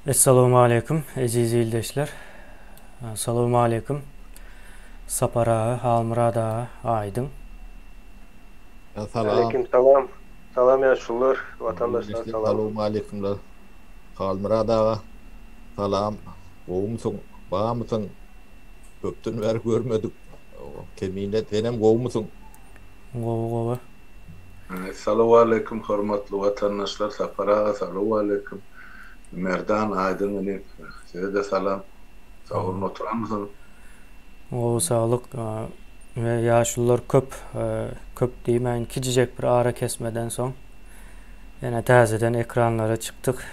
Esselamu aleyküm aziz ildeşler. Assalamu aleyküm. Sapara, Halmurada, Aydın. Ya salam. Aleyküm selam. Selam yaşlılar, vatandaşlar Kardeşler selam. selamun aleykümler. Kalmıra dağa salam. Kovmuşsun, bağ mısın? Köptün ver görmedik. Kemiğinde tenem kovmuşsun. Govu govu. Assalamu alaikum hormatly vatandaşlar, Sapara, assalamu alaikum. Merdan Aydın, size de salam. Sağ olun, oturan mısınız? Govu sağlık. Ve yaşlılar köp deyimen kicicek bir ara kesmeden son. Yine tazeden ekranlara çıktık.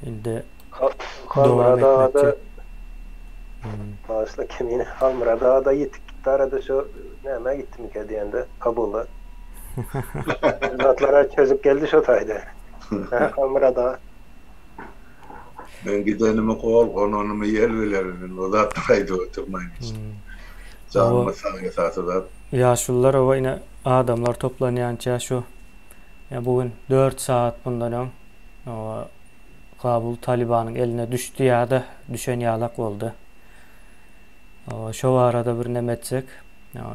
Şimdi devam Halmurada etmekçi. da bağışla kemiğini. Halmurada da gittik. Gitti arada şu neme gittim ki diyende Kabul'a. Zatlara çözüp geldi şu tayda. Halmurada. Ben gidenimi konumu yer velerinin, o da fayda oturmaymış. Canımı sağ esası da. Yaşlılar o yine adamlar toplanyanca şu. Ya bugün 4 saat bundan ön o Kabul Taliban'ın eline düştü ya da düşen yalak oldu. Şu arada bir nemetsek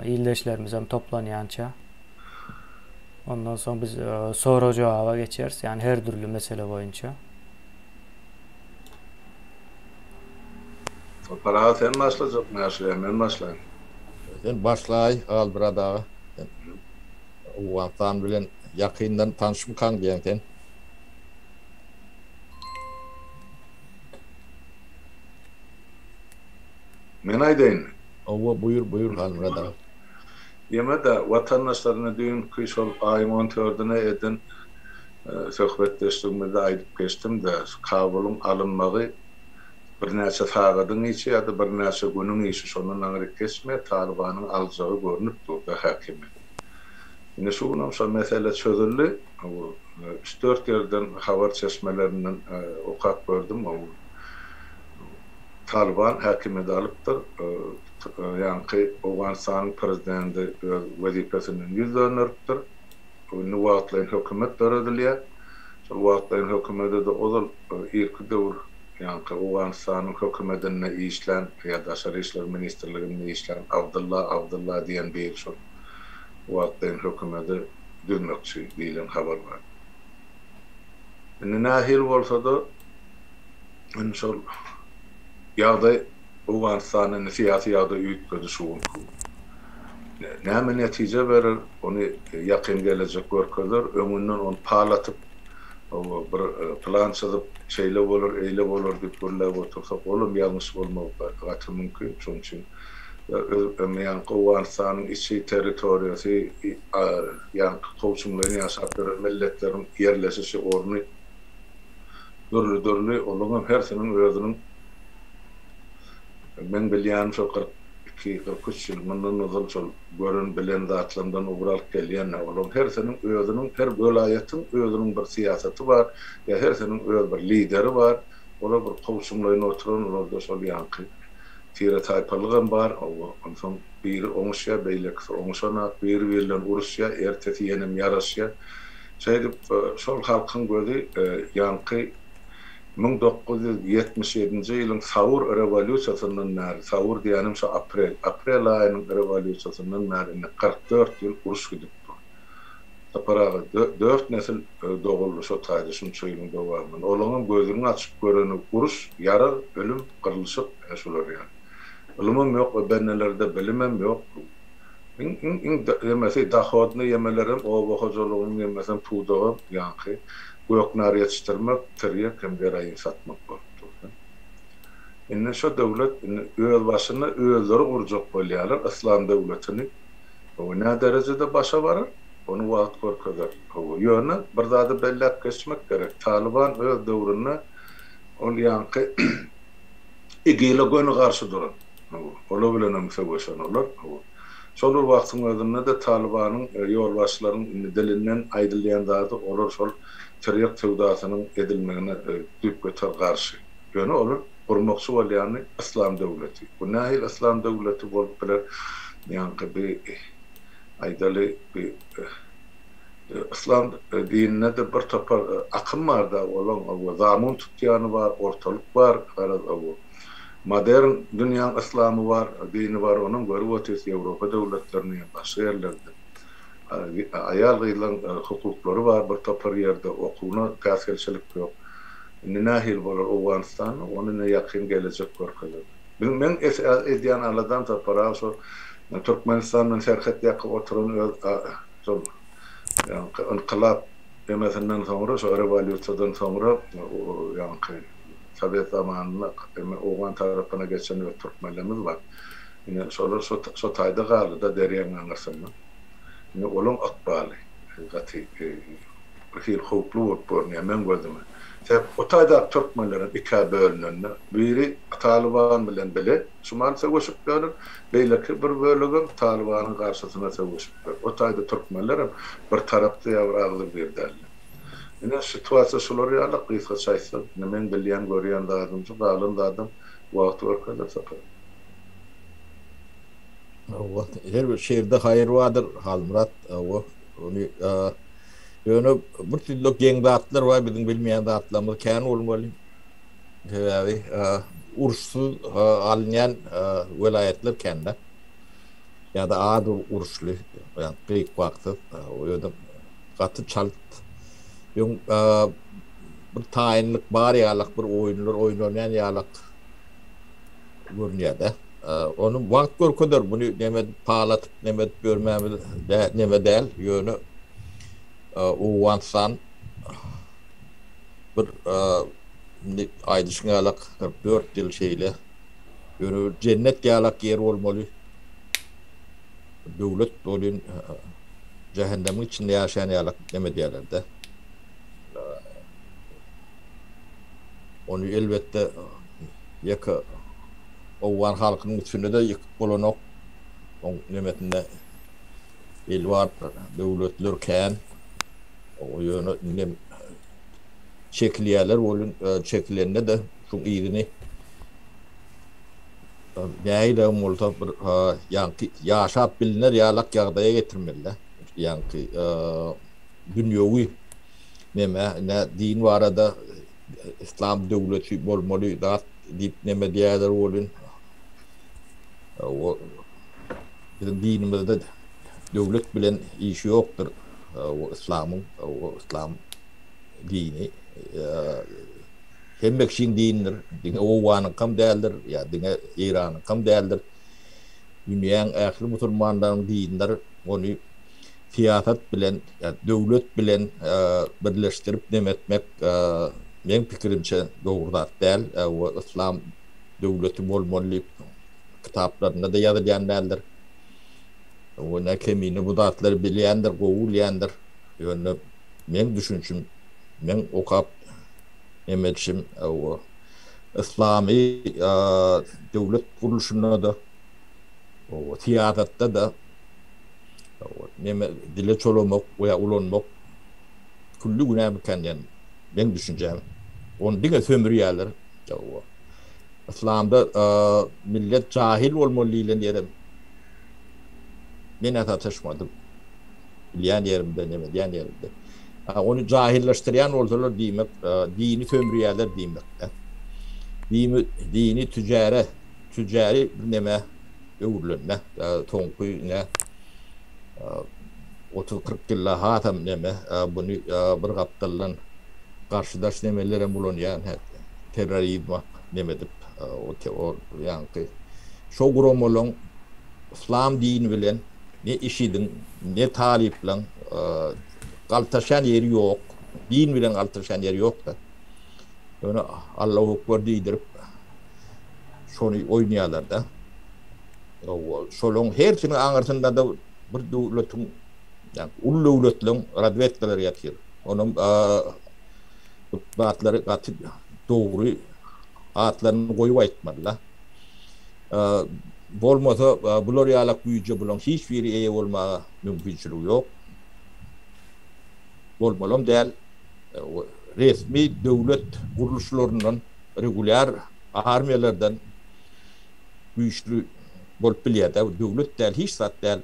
ildeşlerimiz hem toplanyança. Ondan sonra biz soru cevaba geçeriz. Yani her türlü mesele boyunca. Sapara sen başlayacak mı yaşlıya, ben başlayayım. Sen başlay Kalmıra dağa. Uğansan bilen yakından tanışım kan diyen sen. Men aydayın. Ova buyur Kalmıra dağa. Yeme de vatandaşlarına düğün kışol ayın 14'üne edin söhbetleştiğimde aydıp geçtim de Kabul'un alınmağı bir näçe sagadyn içi ya da bir näçe günüň içi şondan aňyry kesme Talibanyň aljagy görünüp durdy häkimi. Ine şu bilen şu mesele çözüldü. 3-4 yerden habar çeşmelerinden okap gördüm. Taliban häkimi de alypdyr. Ýani Awganistanyň prezidenti wezipesinden ýüzlenirdir. Unu wagtlaryň hökümet döredilýär. Şol wagtlaryň hökümeti de ozal ilki döwür. Yani Awganistanyň hökümetine işlen ya da Daşary işler ministrligine işlen Abdullah diyen bir şol wagtlaryň hökümeti dönmekçi diýilen habar bar. Nähil bolsa da şol ýagdaý Awganistanyň syýasy ýagdaý üýtgedi şuň. Näme netije berer, onu ýakyn gelecek görkezler, öňünden onu parlatyp o bir plan çyzyp şeýle bolar, eýle bolar diýip görläp otursak, olam ýalňyş bolmagy mümkin. Şoň üçin ýani Awganistanyň içi territoriýasy ýani kowçumlaryň ýaşap milletleriň ýerleşişi orny dörli olaňam her seniň özüniň men bilýän şo 42-43 ýyl mundan ozal şol görün bilen zatlardan uğralyp gelýän olam her seniň özüniň her welaýatyň özüniň bir siýasaty bar, ýa her seniň öz bir lideri bar. Olar bir kowçumlaryň oturan orada şol ýanky tire taýpalygam bar. Ondan soň biri oňuşýa beýleki oňuşana biri berilen uruşýa ertesi ýenem ýaraşýa. Şeýdip şol halkyň gözi ýanky 1977-nji ýylyň Sawur rewolýusiýasyndan bäri, Sawur diýenim şu aprel aýynyň rewolýusiýasyndan bäri 44 ýyl uruş gidipdir. Tapara 4 nesil doguldy şo taýda şunça ýylyň dowamında. Olaňam gözüni açyp göreni uruş, ýara, ölüm, gyrylşyk şolar ýani. Ölümem ýok, bennelerde bilimem ýok. Ýemesi dahodny ýemelerim, o bohojolugyny ýemesem tuğdagy ýanky göknar yetiştirmek, teriyek hem gerayın satmak bolupdy. Indi şu döwlet öýel başyny öýelleri gurjak bolýarlar, Islam döwletini. O näme derejede başa barar? Onu wagt görkezler. O ýöne bir zady belläp geçmek gerek. Taliban öz döwrüne ol ýanky igile göni garşy duran. Ola bilen hem söwüşenler. Şol wagtyň özünde de Talibanyň ýolbaşçylaryň dilinden aýdylýan zady olar şol teriyek tewdasynyň edilmegine düpgete garşy. Ýöne olur gurmakçy bolýany Islam döwleti. Bu nähil Islam döwleti bolup biler ýanky bir aýdaly bir İslam dinine de bir topar akım var da olan o zaman tutyanı var, ortalık var, o modern dünyanın İslamı var, dini var, onun görüp ötesi Avrupa devletlerinin başka yerlerde ayal gıylan hukukları var, bir topar yerde okuna kaskerçilik yok. Nahil bolar Afganistan, onun yakın gelecek korkular. Men ediyan aladan topara so Türkmenistan'ın serhat yakıp oturan yani inkılap demesinden sonra, so revolüsyodan sonra yani Sovyet zamanında Afgan tarafına geçen ve Türkmenlerimiz var. Yine sonra so tayda kaldı da deryanın arasında. Yine onun akbali gati bir hukuklu var men gördüm. O tayda Türkmenlerin iki bölününde biri Taliban bilen bile Sumal savaşıp dönüp beyleki bir bölügün Taliban'ın karşısına savaşıp o tayda Türkmenlerin bir tarafta yavrağlı bir derli. Yine situasyon şuları yalı kıysa çaysa men bilyen görüyen dağdım şu dağılın dağdım vakti orkada sapar. Her bir şehirde hayır vardır Halmurat. Onu yani bir türlü gen dağıtlar var bizim bilmeyen dağıtlarımız kan olmalı. Yani ursuz alınan velayetler kende. Ya da adı urslu yani pek vakti o yüzden katı çalt. Yung bir tayinlik var yalak bir oyunlar oynayan yalak görünüyor da. Onun vakt görködür bunu nemet palatıp nemet görmemiz de neme değil yönü o vansan bir aydışın alak 44 yıl şeyle yönü cennet yalak yer olmalı devlet dolun cehennemin içinde yaşayan yalak neme diyorlar da onu elbette yaka Oğan halkının üstünde de yıkıp bulunuk. Onun nimetinde el var, devletler kân. O yönü çekiliyeler, onun çekilenine de çok iyini neyle olsa bir yaşap bilinir yalak yağdaya getirmeliler. Yani dünyavi ne din var da İslam devleti olmalı da deyip neme diğerler olun. O bizim dinimizde devlet bilen işi yoktur. O İslam'ın o İslam dini hem ekşin dindir. Dine Oğan'ın kam değerdir ya dine İran'ın kam değerdir. Dünyanın ahir Müslümanların dinler onu siyaset bilen ya devlet bilen birleştirip demetmek benim fikrimce doğru değil. O İslam devleti olmalı kitaplarında da yazılanlardır. O ne kemini bu dağıtları bilendir, kovulayandır. Yani ben düşünçüm, ben okap emetçim o İslami devlet kuruluşunda da o siyasette da dile çolomak veya ulanmak kullu günah mıkan yani ben düşüneceğim. Onun dine sömürüyorlar. İslam'da millet cahil olmalıyla diyelim. Ben tartışmadım. Bilen yerimde ne diyen yerimde. Onu cahilleştiren oldular demek, dini sömürüyorlar demek. Dini tücari neme öğürlüğüne, tonkuy ne 30-40 yılla hatam neme bunu bir kaptallan karşıdaş nemelere bulunan terörizm nemedip o yani şu gromolon İslam dini bilen ne işidin ne taliplen kaltaşan yeri yok din bilen kaltaşan yeri yok da yani Allahu Ekber deydirip şunu oynayalar da o şolon her şeyin anartında da bir devletin yani ulu devletlerin radvetler yatıyor onun batları katı doğru atlarını koyup aytmadılar. Bolmasa bular yalak büyüce bulan hiçbir iyi olma mümkünçülüğü yok. Bolmalım değil. Resmi devlet kuruluşlarından, reguler armiyalardan güçlü bolup biliyede devlet değil, hiç sat değil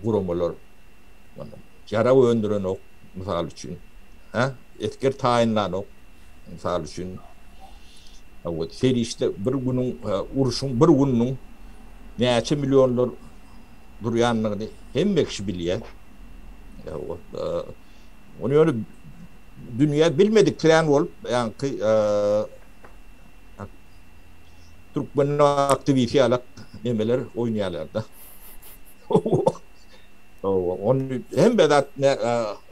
kurulmalar. Yara öndüren ok, Misal üçün. Etker tayinlanok. Misal üçün. Seri işte bir günün uruşun bir günün neçe milyonlar duryanlığını hem kişi biliyor. Onu öyle dünya bilmediklerini olup yani Türkmen'in aktivite alak demeler oynayalar da. Onu hem bedat ne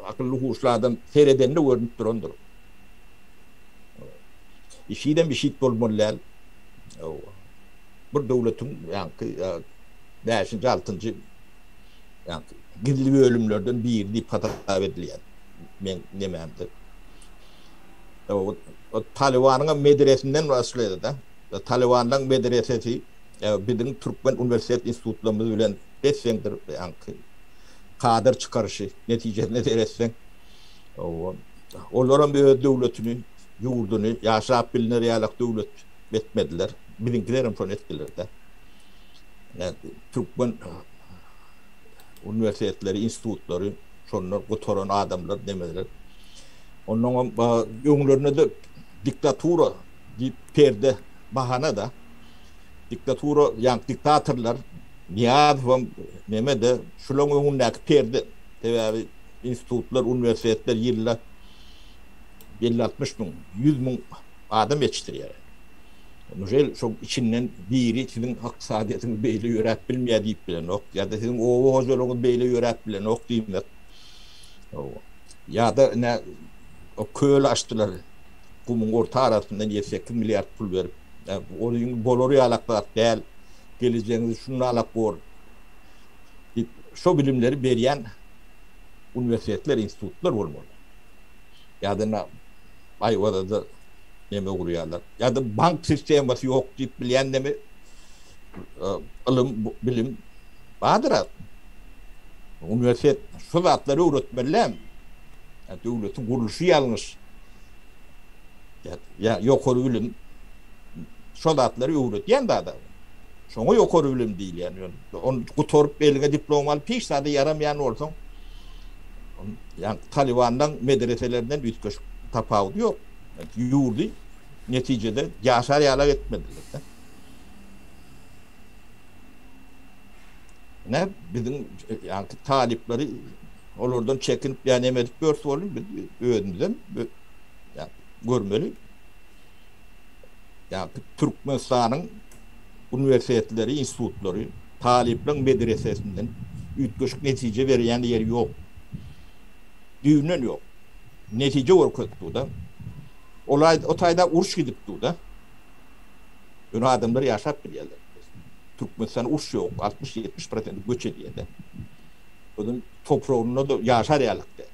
akıllı huşlardan seyredenle görünüp durandır. İşiden bir şey olmalılar. Bir devletin yani 5. 6. yani gizli ölümlerden bir deyip hata ediliyor. Ben dememdir. O Taliban'ın medresesinden başladı da. Taliban'ın medresesi bizim Türkmen Üniversite İnstitütlerimiz bilen 5 senedir yani kader çıkarışı neticesinde deresen onların bir devletini, yurdunu, yaşayıp bilinir yalak devlet etmediler. Bizimkilerin son etkileri de. Yani Türkmen üniversiteleri, institutları, sonra kotoran adamlar demediler. Onun yönlerine de diktatura deyip perde bahane da diktatura yani diktatörler niyaz ve neme de şunun önündeki perde tabi institutlar, üniversiteler yıllar 50-60 bin, 100 bin adam yetiştiriyor. Nujel çok içinden biri sizin hak saadetiniz beyle öğret bilmeye deyip bilen ok ya da sizin o huzurunuz beyle öğret bilen ok deyip ya da ne o köl açtılar kumun orta arasından 8 milyar pul verip onun boloru alaklar değil geleceğinizi şununla alak var şu bilimleri veriyen üniversiteler, institutlar olmalı. Ya da Ayva'da da neme kuruyorlar. Ya da bank sistemi yok deyip bilen neme ilim, bilim vardır. Üniversite şu zatları öğretmeliler. Yani devletin kuruluşu yanlış. Ya yukarı bilim şu zatları öğretiyen de adam. Şunu yukarı bilim değil yani. Onu kutorup eline diplomalı pişsade yaramayan olsun. Yani Taliban'dan medreselerden üst tapağı yok. Yani yurdu neticede yaşar yala etmediler. Ne bizim yani talipleri olurdan çekinip yani emedik görsü olayım öğrendim yani görmeli. Yani Türkmenistan'ın üniversiteleri, institutları taliplerin medresesinden üst netice veren yeri yok. Düğünden yok. Netice orkuttu da. O tayda urş gidipti da. Ön adamları yaşap biliyorlar. Türkmenistan urş yok. 60-70% göç ediyor da. Onun toprağında da yaşar yalıktı.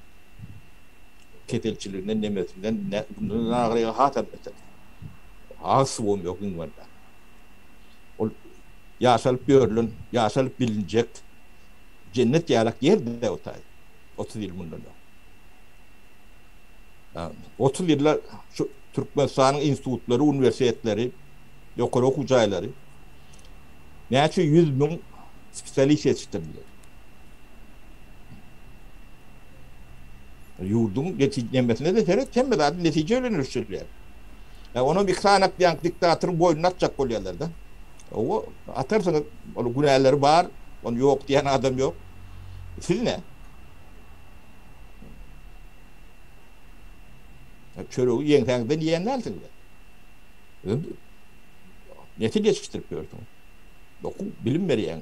Ketelçilerinden, nemesinden, bundan ağrıya hatan mesela. Ağız boğum yok ünvanda. O yaşalıp görülün, yaşalıp bilinecek cennet yalık yer de o tay. 30 yıl bundan da. 30 yıllar şu Türkmenistan'ın institutları, üniversiteleri, yukarı okuyucuları neçe 100 bin spesyalist yetiştirdiler. Yurdun neticelemesine de seyret, tembelade netice öğrenirler. Onun bir kaynak diyen diktatörün boynunu atacak oluyorlar da. O atarsanız, onun günahları var, onun yok diyen adam yok. Siz ne? Çörüğü yengden yiyenlersiniz. Nesil yetiştirip gördüm. Dokun bilim veriyen,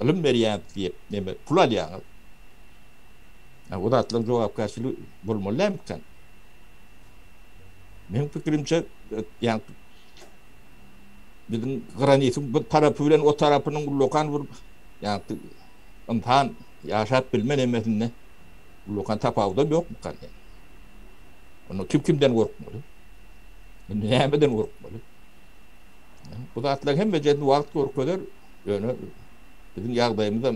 ilim veriyen diye pul alayan. O da atlan cevap karşılığı bulmalı mı sen? Benim fikrimce yani bizim granitin bu tarafı ile o tarafının lokan vurup yani imtihan yaşat bilme nemesinde lokan tapağı da yok mu kan yani? Onu kimden korkmalı? Neyden korkmalı? Bu da atlan hem becerdin vakit korkuyorlar yani bizim yardayımızda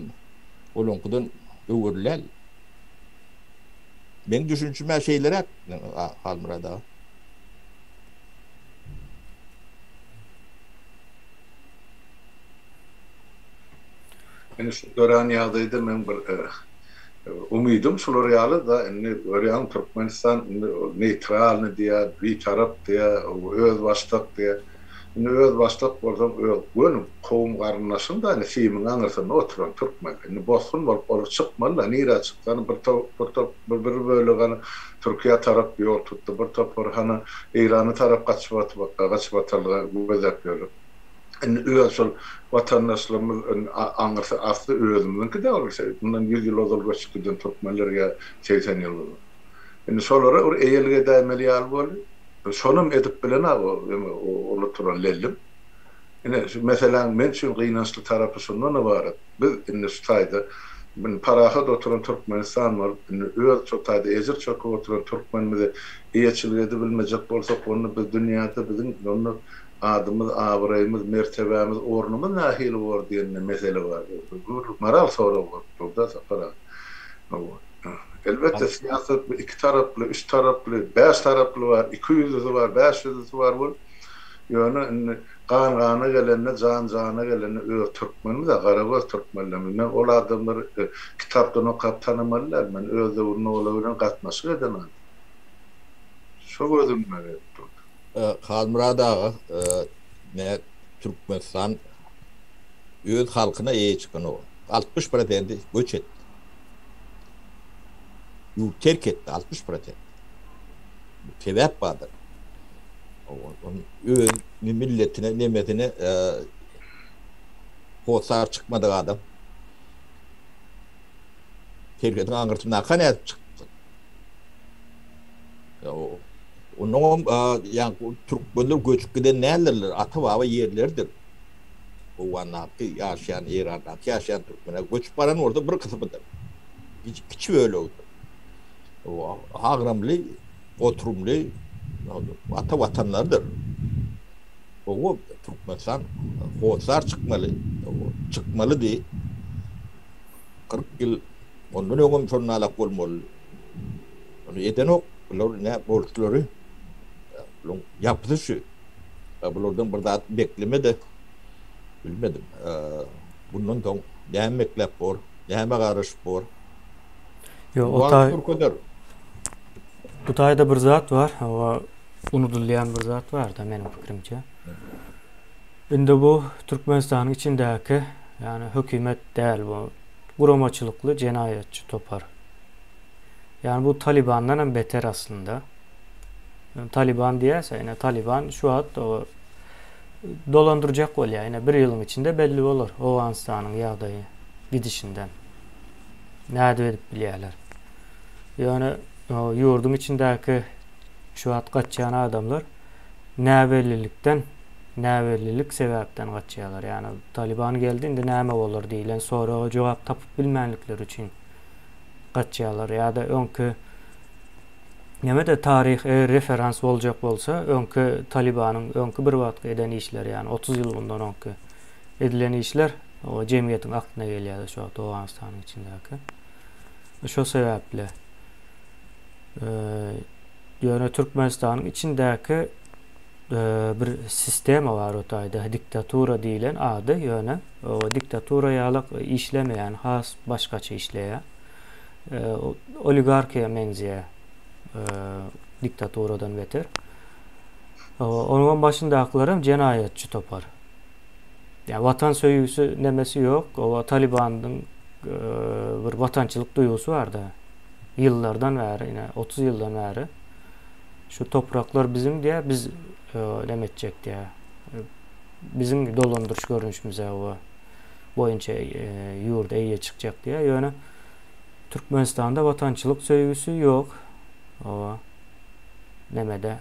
olonkudan öğürler. Ben düşüncüme şeylere halmırada. Yani şu dören yağdaydı ben bir Umidim şular ýaly da örýän Türkmenistan neutral diye bir tarap diye öz başlyk diye öz başlyk bolsam öz gönüm kowum garnaşym da şeýmiň aňyrsynda oturan Türkmen. Bosgun bolup olup çykmaly, nire çykdan bir bölegi Türkiýe tarap ýol tutdy, bir topar hana Eýrany tarap gaçyp gözep ýörüp. Öz şol vatandaşlarymyz aňyrsy asly özümiňki de bolsa, bundan 100 ýyl ozal göçküden Türkmenlerge 80 ýyl boldy. Şolara or eýelge dämeli ýaly boldy. Şonum edip bilen o turan lellim. Mesela men şu gynançly tarapy şondan ibaret. Biz şu taýda men parahat oturan Türkmenistan var. Öz şu taýda ejir çok oturan Türkmenimizi eýetçilik edip bilmejek bolsak, onu biz dünýäde bizim onu adymyz, abraýymyz, mertebemiz, ornumyz nähili bor diýen mesele bar. Maral soru bor. Burada para. Elbette siyaset iki taraplı, üç taraplı, beş taraplı var, 200'lüsü var, 500'lüsü var bu. Yani kan gelene, can gelene Türkmenimiz de Karagöz Türkmenlerimiz. Ben o adamları kitaptan okuyup tanımalılar. Ben özde bunu olabilen katmaşık edemem. Çok özüm var. Halmurad ağa ne Türkmenistan öz halkına iyi çıkan o. 60% göç etti. Terk etti 60%. Sebep vardır. Onun milletine, nimetine hotsar çıkmadı adam. Terk etti, anırtımdan kanayet çıktı. Onun yani Türkmenler göçüp giden nelerler? Atı baba yerlerdir. O anlattı yaşayan İran'daki yaşayan Türkmenler göçüp paranın orada bir kısmıdır. Hiç öyle oldu. O ağramlı, oturumlu ata vatanlardır. O Türkmenistan hotsar çıkmalı diye 40 yıl ondan öňüm sonra alak bolmaly. Onu eden ok, bular ne borçları yaptı şu. Bulardan bir zat beklemedi. Bilmedim. Bundan soň näme meklep bor, näme garaş bor. Yo, bu taýda bir zat var, o unutulýan bir zat var da menim pikirimçe. Indi bu Türkmenistanyň içindäki, yani hökümet däl bu guramaçylykly jenaýatçy topar. Yani bu Talibandan hem beter aslında. Yani Taliban diýerse, ýene Taliban şu at o dolandıracak bolýar. Ýene bir ýylyň içinde belli bolar Awganistanyň ýagdaýy gidişinden. Näde edip bilýärler. Yani o yurdun içindäki şu at gaçýan adamlar näbellilik sebäpden gaçýarlar. Yani Taliban geldiğinde näme bolar diýilen sonra jogap tapyp bilmänlikleri üçin gaçýarlar. Ya da öňkü näme tarih referans boljak bolsa, öňkü Talibanyň öňkü bir wagtky eden işler, yani 30 ýyl bundan öňkü edilen işler o jemgyýetiň aklyna gelýär şu Awganistanyň içindäki. Şo sebäple ýöne Türkmenistanyň içindäki bir sistema var o taýda, diktatura diýilen ady, ýöne o diktatura ýalyk işlemeýän, has başgaça işleýär. Oligarkiya menziye diktaturadan beter. Onun başındakilerim jenaýatçy topar. Yani vatan söýgüsü nemesi yok. O Taliban'ın bir vatançılık duygusu var da. Yıllardan beri, yine 30 yıldan beri şu topraklar bizim diye biz demetecek diye. Bizim dolandırış görünüşümüze o boyunca yurda iyiye çıkacak diye. Yani Türkmenistan'da vatançılık söýgüsü yok. O nemede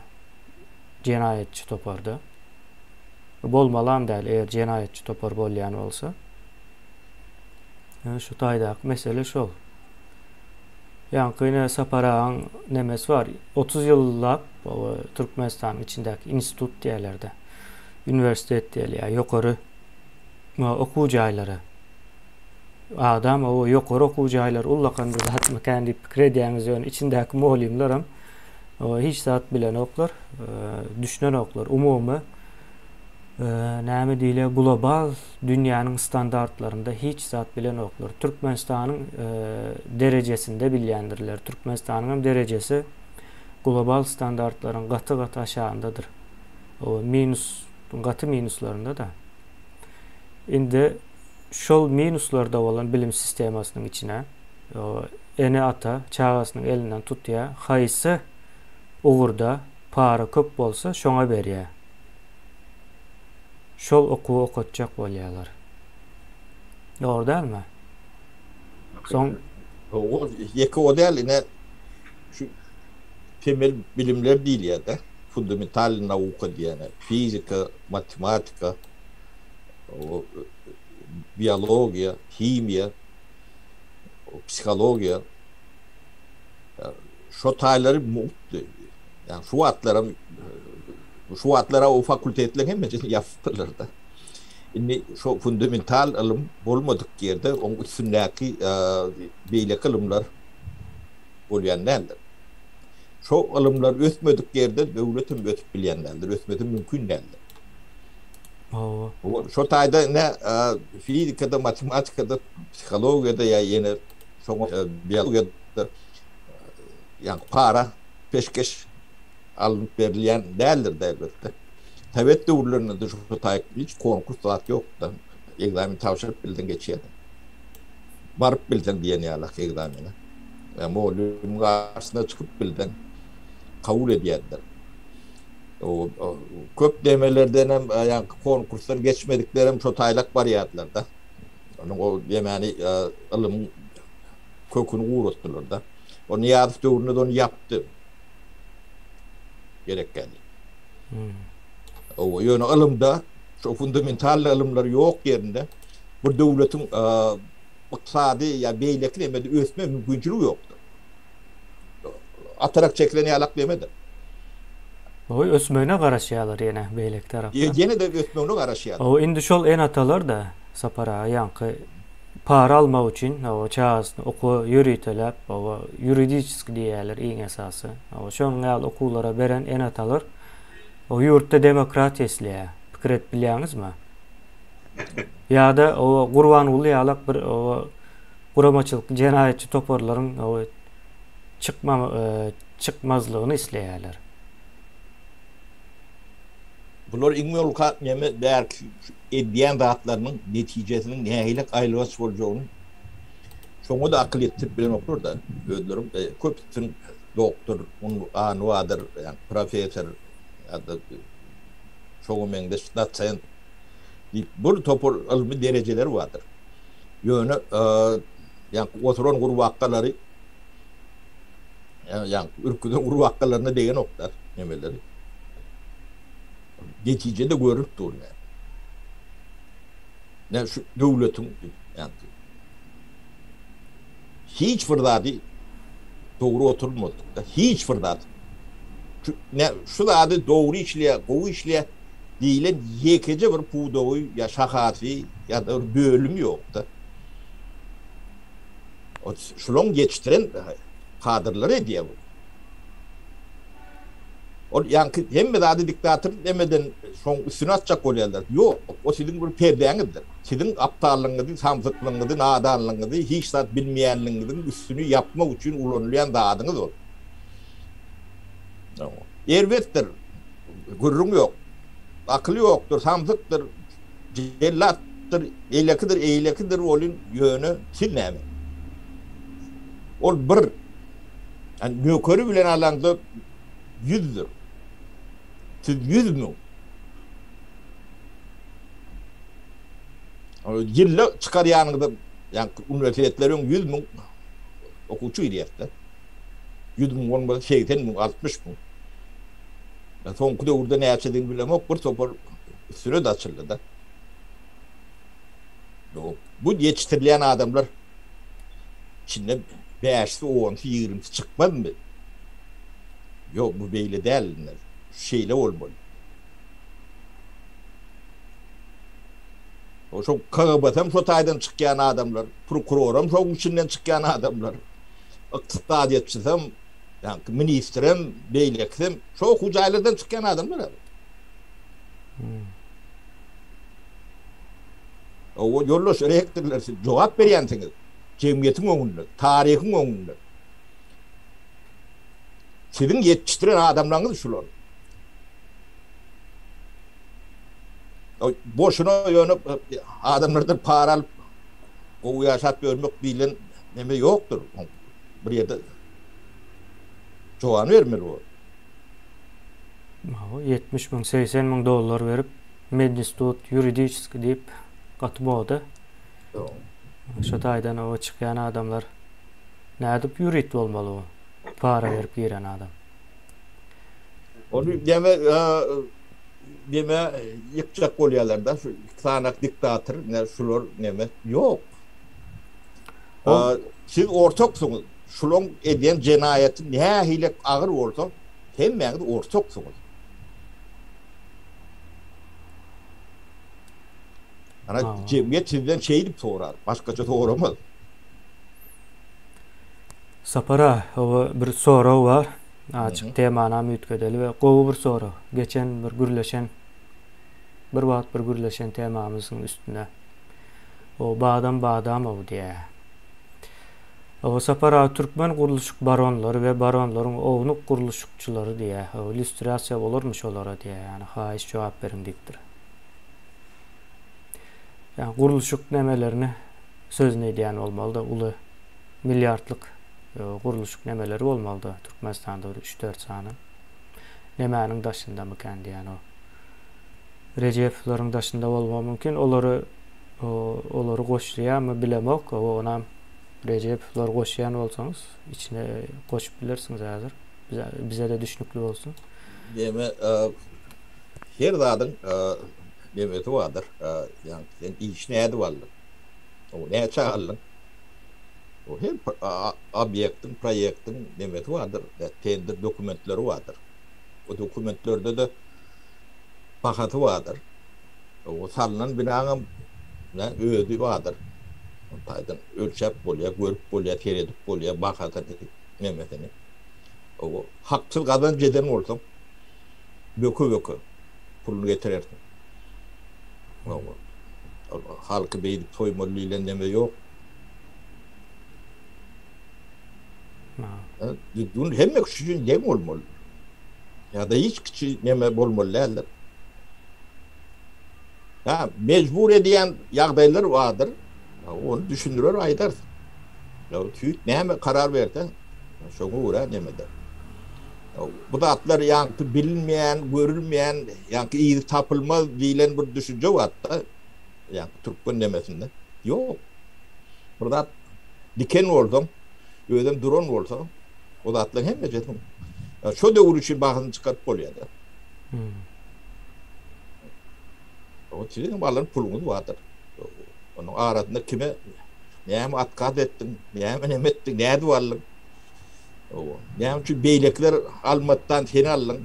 jenaýatçy topardı. Bolmalan däl, eğer jenaýatçy topar bolýan bolsa. Yani şu taýdak mesele şol. Yani yine Saparaň nemes var. 30 ýyllap Türkmenistan içindäki institut diýerlerde. Üniversitet diýerler, ýokary okuw jaýlary. Adam o ýokary okuw jaýlary ullakan bir zat mekan diýip pikir edýäňiz ýöne içindäki muallimler hiç zat bilen oklar, düşünen oklar, umumy Näme diýle global dünýäniň standartlarynda hiç zat bilen oklar. Türkmenistanyň derejesinde bilýändirler. Türkmenistanyň derejesi global standartlaryň gaty aşağındadır. O gaty minuslarında da. Indi şol minuslarda bolan bilim sistemasynyň içine ene ata çağasynyň elinden tutýa, haýsy ugurda para köp bolsa şoňa berýär. Şol okutjak bolýarlar. Doğru dälmi? Soň O ýeke o däl ine şu temel bilimler diýil ýa-da fundamental nauka diýene fizika, matematika, o biyologiya, kimya, psikologiya, şu taýlary yani şu atlara o fakültetler hem yaptırlar da. Inni şu fundamental alım bolmadık yerde onun üstündeki beýleki alımlar bolýanlar. Şu alımlar ötmedik yerde döwletin ötüp bilýänler, ötmedi mümkün değildir. Şu taýda ne fizikada, matematikada, psikologiyada ya yeni biyologiyada yani para peşkeş alınıp verilýän däldir devlette. Tebet döwürlerinde de şu taýda hiç konkurs zat yok da egzamin tapşyryp bildiň geçýär. Barıp bildiň diýen ýalak egzamine. Molum garşyna çykyp bildiň kabul edýärler. O köp demelerden hem yani konkurslar geçmediklerim şu taylak bariyatlarda. Onun o yani alım kökünü uğraştılar da. O niyazı dövründe onu yaptı. Gerek geldi. O yönü alımda şu fundamental alımlar yok yerinde bu devletin iqtisadi ya beylekli emedi ösme mümkünçülüğü yoktu. Atarak çekilen yalak demedi. O ösmöne garaşýarlar ýene beýlek tarapda. Ýene de ösmöne garaşýarlar. O indi şol en atalar da sapara ýanky para almak üçin o çağasyny oku ýürüýtelip, o ýuridiski diýerler iň esasy. O şoňa okuwlara beren en atalar o ýurtda demokratiýa isleýär. Pikir et bilýäňizmi? Ýa-da o Gurban uly ýalak bir o guramaçylyk jenaýetçi toparlaryň o çıkmazlygyny isleýärler. Bunlar İngilizce neme der edýän zatlarynyň netijesiniň nähilek aýlywasy boljagyny şoňa da akıl ettirip bilen okur da özlerim köpüň doktor, anwadyr, yani profesör ýa-da şoňa meňde doçent bu topar ilmi derejeleri vardır. Ýöne yani oturan gurbakkalary yani ürküden gurbakkalarına degen oklar nemeleri. Neticede görüp durur. Ne şu devletin yani hiç fırdadı doğru oturmadı. Hiç fırdadı. Şu da adı doğru işliye, gowy işliye diýilen ýekece bir pudowy ya şahaty ya da bölüm ýokda. O şolong geçtiren kadrlar ediyor bu. O yani hem de adı diktatör demeden son üstüne atacak bolýarlar. Yok, o sizin bir perdeňizdir. Sizin aptallygyňyzy, samsykllygyňyzy, nadanlygyňyzy, hiç zat bilmeýänligiňizi üstünü yapmak üçin ulanýan dadyňyz ol. Erwetdir. Gurrun yok. Aklı yoktur, samsykdyr, jellatdyr, eýlekidir olun ýöne silnäme. Ol bir yani nökeri bilen alanda 100'dür. Siz 100 mü? Yılla çıkar yanında yani üniversitelerin 100 mü okuçu idiyette. 100 mü olmadı 80 mü 60 mü? Son kuda orada ne yapsadığını bilemem. Bir topar süre de açıldı da. Bu yetiştirilen adamlar içinde 5'si, 10'si, 20'si çıkmaz mı? Yok bu beyle değerliler. Şeyle olmalı. O çok kağıbatam şu taydan çıkan adamlar, prokuroram çok içinden çıkan adamlar, iqtisadiyetçisem, yani ministrem, beyleksem, çok ucaylardan çıkan adamlar. O yolloş rektirler cevap berýänsiňiz. Cemgiýetiň öňünde, taryhyň öňünde. Siziň ýetişdiren adamlaryňyz şular. Boşuna ýönüp adamlardan para alyp o ýaşap görmek bilen neme ýokdur. Bir ýerde jogan bermeli o. 70 bin, 80 bin dolar verip medistut, yuridiski deyip katıp oldu. Şu daydan o çıkan adamlar ne edip yurid olmalı o. Para verip giren adam. Onu deme yıkacak bolýarlarda şu sanak diktatör ne şular neme yok. Siz ortaksyňyz. Şulan edýän jenaýaty nähile agyr bolsa, hemmäňiz ortaksyňyz. Ana cemiyet sizden şey dip sorar. Başkaça soramaz. Sapara o bir soru var. Açık temana mütkedeli ve gowy bir soru. Geçen bir gürleşen bir wagt bir gürleşen temamyzyň üstüne. O badam o diye. O Sapara Türkmen guruluşuk baronları ve baronlaryň ownuk guruluşukçylary diye. O illüstrasiýa bolurmuş olara diye. Yani haýyş jogap berin dipdir. Yani guruluşuk nemelerini sözüne edýän olmaly da uly milyardlyk guruluşuk nemeleri olmalı da Türkmenistan'da 3-4 sany. Nemäniň daşynda mıkan diýen o. Recep'laryň daşynda bolmagy mümkin. Olary goşýarmy bilemek. O onam Recep'lar goşýan bolsaňyz içine goşup bilersiňiz häzir. Bize de düşnükli bolsun. Deme her zadyň demeti vardır. Yani sen iş näde boldy? O näçe çağırlyň? O her obyektin, proyektin demeti vardır. Tender dokumentleri vardır. O dokumentlerde de pahaty vardır. O salynan binaňa öýdi vardır. Taýdan ölçäp bolýar, görüp bolýar, teredip bolýar, bahaty nemetini. O hakçyl gazan jeden bolsa bökü pulunu getirirsin. O halky beýdip toýmaly bilen neme ýok. Dün hemme kişinin dem olmalı. Ya da hiç kişi neme bolmalı. Ha, mecbur edýän ýagdaýlar vardır. Onu düşündürer aýdar. Ya tüýt näme karar berdi? Şoňa görä nemede. Bu da atlar ýanky bilinmeýän, görülmeýän, ýanky iýi tapylmaz diýilen bir düşünje watda. Ýanky Türkmen nemesinde. Ýok. Burada diken boldum. Öýden duran bolsa, o da atlar hemme jetim. Şo döwür üçin bagyny çykaryp bolýar. O çiziň balan pulumuz wadyr. Onuň aradynda kime näme atkaz etdim, näme nemetdim, näde bolýar. O näme üçin beýlekler almatdan seni aldyň.